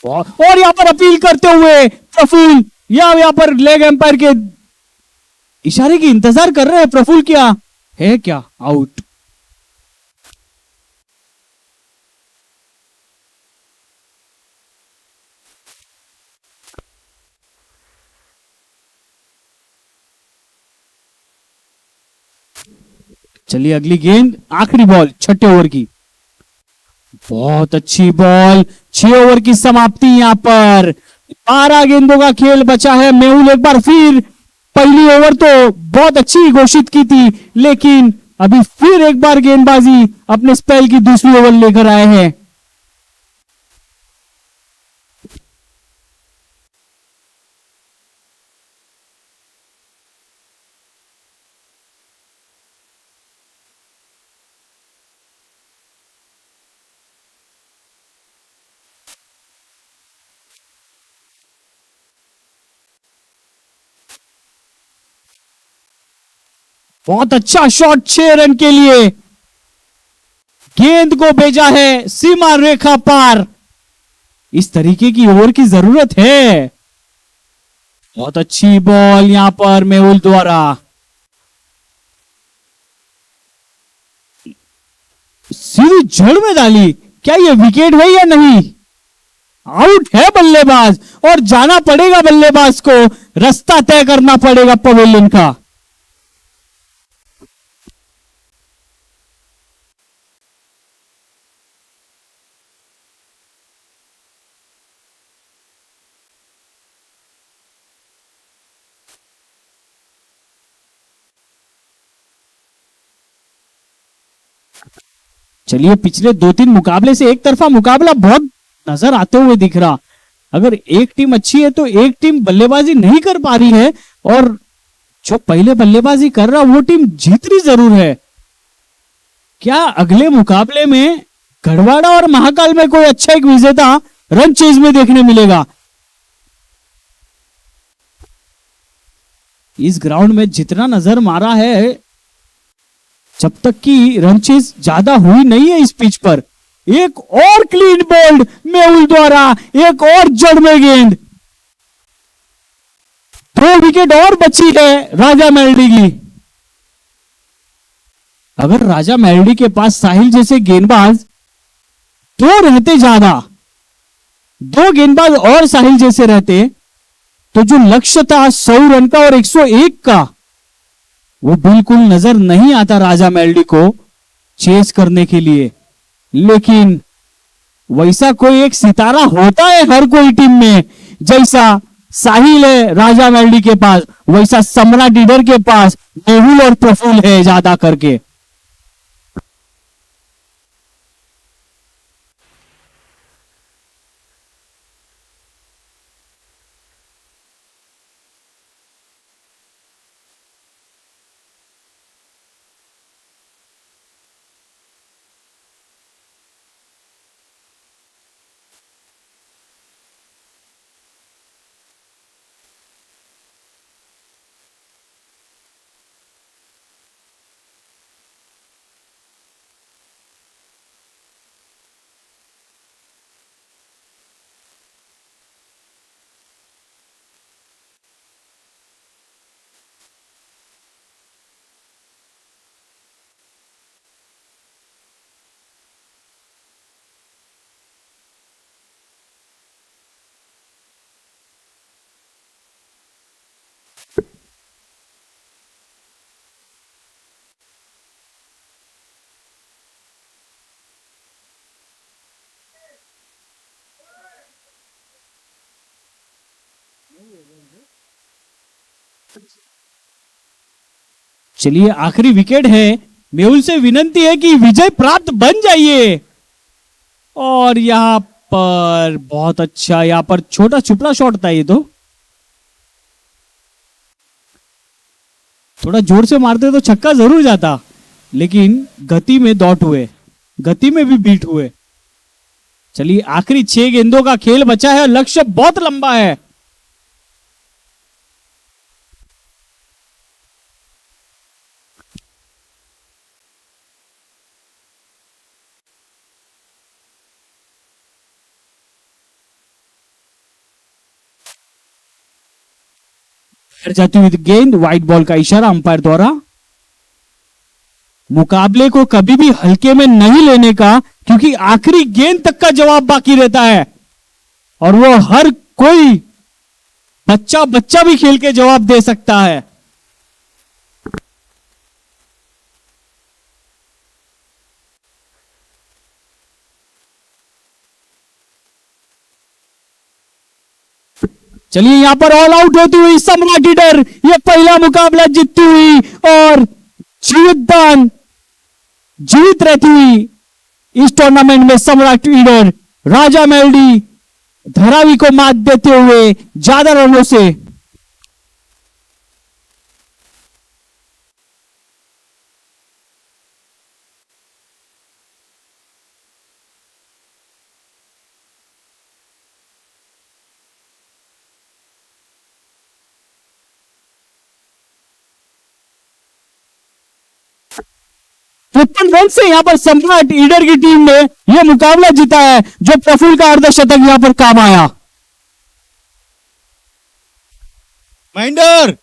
और यहां पर अपील करते हुए प्रफुल्ल यहां पर लेग एम्पायर के इशारे की इंतजार कर रहे हैं। प्रफुल्ल क्या है, क्या आउट। चलिए अगली गेंद, आखिरी बॉल छठे ओवर की। बहुत अच्छी बॉल। 6 ओवर की समाप्ति यहां पर। 12 गेंदों का खेल बचा है। मेहुल एक बार फिर, पहली ओवर तो बहुत अच्छी घोषित की थी, लेकिन अभी फिर एक बार गेंदबाजी अपने स्पेल की दूसरी ओवर लेकर आए हैं। बहुत अच्छा शॉट 6 रन के लिए। गेंद को भेजा है सीमा रेखा पार। इस तरीके की ओवर की जरूरत है। बहुत अच्छी बॉल यहां पर मेहुल द्वारा। सीधी जड़ में डाली। क्या यह विकेट है या नहीं? आउट है बल्लेबाज और जाना पड़ेगा बल्लेबाज को। रास्ता तय करना पड़ेगा पवेलियन का। चलिए, पिछले 2-3 मुकाबले से एक तरफा मुकाबला बहुत नजर आते हुए दिख रहा। अगर एक टीम अच्छी है तो एक टीम बल्लेबाजी नहीं कर पा रही है, और जो पहले बल्लेबाजी कर रहा वो टीम जीत रही जरूर है। क्या अगले मुकाबले में गढ़वाड़ा और महाकाल में कोई अच्छा एक विजेता रन चेज में देखने मिलेगा? इस ग्राउंड में जितना नजर मारा है, जब तक की रन चेज ज्यादा हुई नहीं है इस पिच पर। एक और क्लीन बोल्ड मेहुल द्वारा, एक और जड़ में गेंद। 2 विकेट और बची है राजा मेलडी की। अगर राजा मेलडी के पास साहिल जैसे गेंदबाज 2 रहते, ज्यादा 2 गेंदबाज और साहिल जैसे रहते, तो जो लक्ष्य था 100 रन का और 101 का, वो बिल्कुल नजर नहीं आता राजा मेलडी को चेस करने के लिए। लेकिन वैसा कोई एक सितारा होता है हर कोई टीम में। जैसा साहिल है राजा मेलडी के पास, वैसा सम्राट ईडर के पास मेहुल और प्रफुल्ल है ज्यादा करके। चलिए, आखिरी विकेट है। मेहुल से विनंती है कि विजय प्राप्त बन जाइए। और यहां पर बहुत अच्छा, यहां पर छोटा छुपला शॉट था ये तो। थोड़ा जोर से मारते तो छक्का जरूर जाता, लेकिन गति में डॉट हुए, गति में भी बीट हुए। चलिए, आखिरी 6 गेंदों का खेल बचा है। लक्ष्य बहुत लंबा है। जाती हुई गेंद, व्हाइट बॉल का इशारा अंपायर द्वारा। मुकाबले को कभी भी हल्के में नहीं लेने का, क्योंकि आखिरी गेंद तक का जवाब बाकी रहता है, और वो हर कोई बच्चा बच्चा भी खेल के जवाब दे सकता है। चलिए, यहां पर ऑल आउट होती हुई सम्राट ईडर ये पहला मुकाबला जीतती हुई और जीवतदान जीवित रहती हुई इस टूर्नामेंट में सम्राट ईडर राजा मेलडी धरावी को मात देते हुए ज्यादा रनों से। 53 रन से यहाँ पर सम्राट ईडर की टीम ने यह मुकाबला जीता है, जो प्रफुल्ल का अर्धशतक यहाँ पर काम आया। महेंद्र